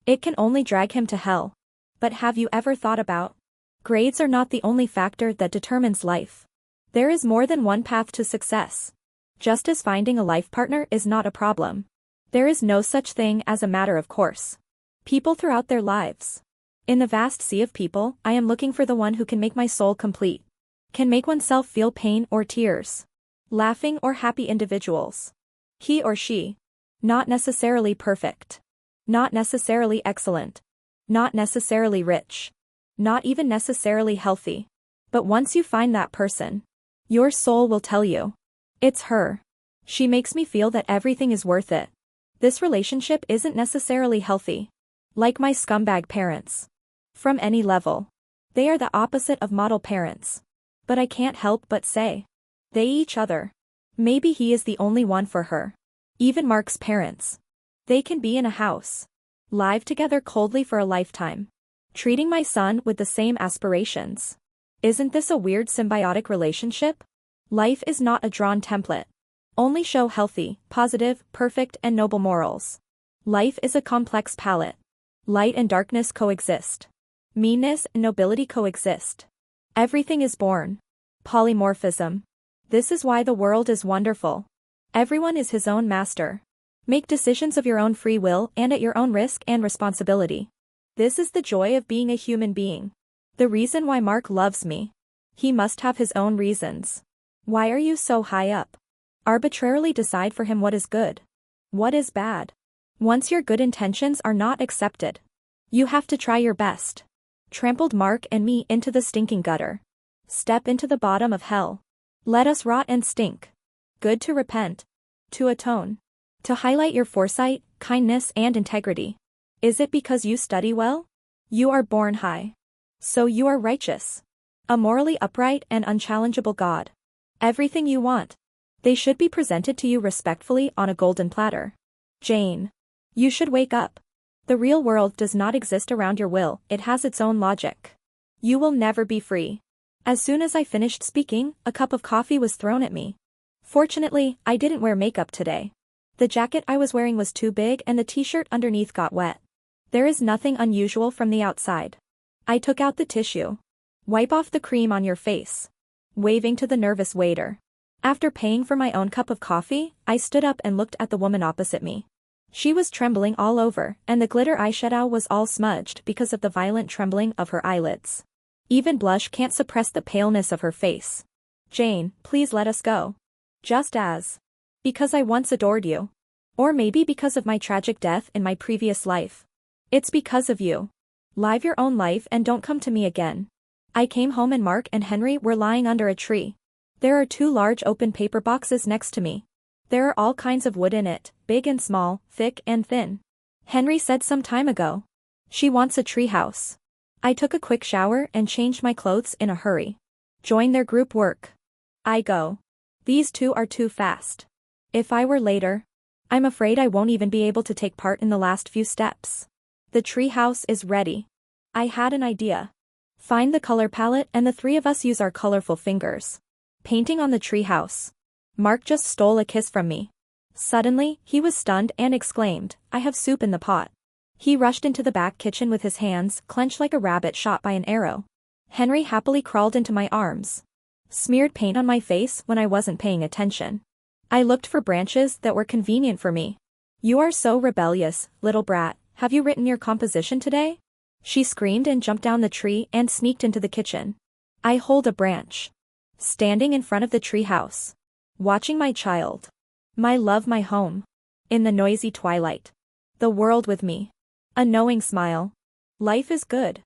It can only drag him to hell. But have you ever thought about? Grades are not the only factor that determines life. There is more than one path to success. Just as finding a life partner is not a problem. There is no such thing as a matter of course. People throughout their lives. In the vast sea of people, I am looking for the one who can make my soul complete. Can make oneself feel pain or tears. Laughing or happy individuals. He or she. Not necessarily perfect. Not necessarily excellent. Not necessarily rich. Not even necessarily healthy. But once you find that person, your soul will tell you. It's her. She makes me feel that everything is worth it. This relationship isn't necessarily healthy. Like my scumbag parents. From any level. They are the opposite of model parents. But I can't help but say. They each other. Maybe he is the only one for her. Even Mark's parents. They can be in a house. Live together coldly for a lifetime. Treating my son with the same aspirations. Isn't this a weird symbiotic relationship? Life is not a drawn template. Only show healthy, positive, perfect, and noble morals. Life is a complex palette. Light and darkness coexist. Meanness and nobility coexist. Everything is born. Polymorphism. This is why the world is wonderful. Everyone is his own master. Make decisions of your own free will and at your own risk and responsibility. This is the joy of being a human being. The reason why Mark loves me. He must have his own reasons. Why are you so high up? Arbitrarily decide for him what is good. What is bad. Once your good intentions are not accepted. You have to try your best. Trampled Mark and me into the stinking gutter. Step into the bottom of hell. Let us rot and stink. Good to repent. To atone. To highlight your foresight, kindness, and integrity. Is it because you study well? You are born high. So you are righteous. A morally upright and unchallengeable God. Everything you want. They should be presented to you respectfully on a golden platter. Jane. You should wake up. The real world does not exist around your will, it has its own logic. You will never be free. As soon as I finished speaking, a cup of coffee was thrown at me. Fortunately, I didn't wear makeup today. The jacket I was wearing was too big and the t-shirt underneath got wet. There is nothing unusual from the outside. I took out the tissue. Wipe off the cream on your face. Waving to the nervous waiter. After paying for my own cup of coffee, I stood up and looked at the woman opposite me. She was trembling all over, and the glitter eyeshadow was all smudged because of the violent trembling of her eyelids. Even blush can't suppress the paleness of her face. Jane, please let us go. Just as. Because I once adored you. Or maybe because of my tragic death in my previous life. It's because of you. Live your own life and don't come to me again. I came home and Mark and Henry were lying under a tree. There are 2 large open paper boxes next to me. There are all kinds of wood in it, big and small, thick and thin. Henry said some time ago. She wants a tree house. I took a quick shower and changed my clothes in a hurry. Join their group work. I go. These 2 are too fast. If I were later, I'm afraid I won't even be able to take part in the last few steps. The tree house is ready. I had an idea. Find the color palette and the 3 of us use our colorful fingers. Painting on the tree house. Mark just stole a kiss from me. Suddenly, he was stunned and exclaimed, I have soup in the pot. He rushed into the back kitchen with his hands clenched like a rabbit shot by an arrow. Henry happily crawled into my arms. Smeared paint on my face when I wasn't paying attention. I looked for branches that were convenient for me. You are so rebellious, little brat, have you written your composition today? She screamed and jumped down the tree and sneaked into the kitchen. I hold a branch. Standing in front of the tree house. Watching my child. My love, my home. In the noisy twilight. The world with me. A knowing smile. Life is good.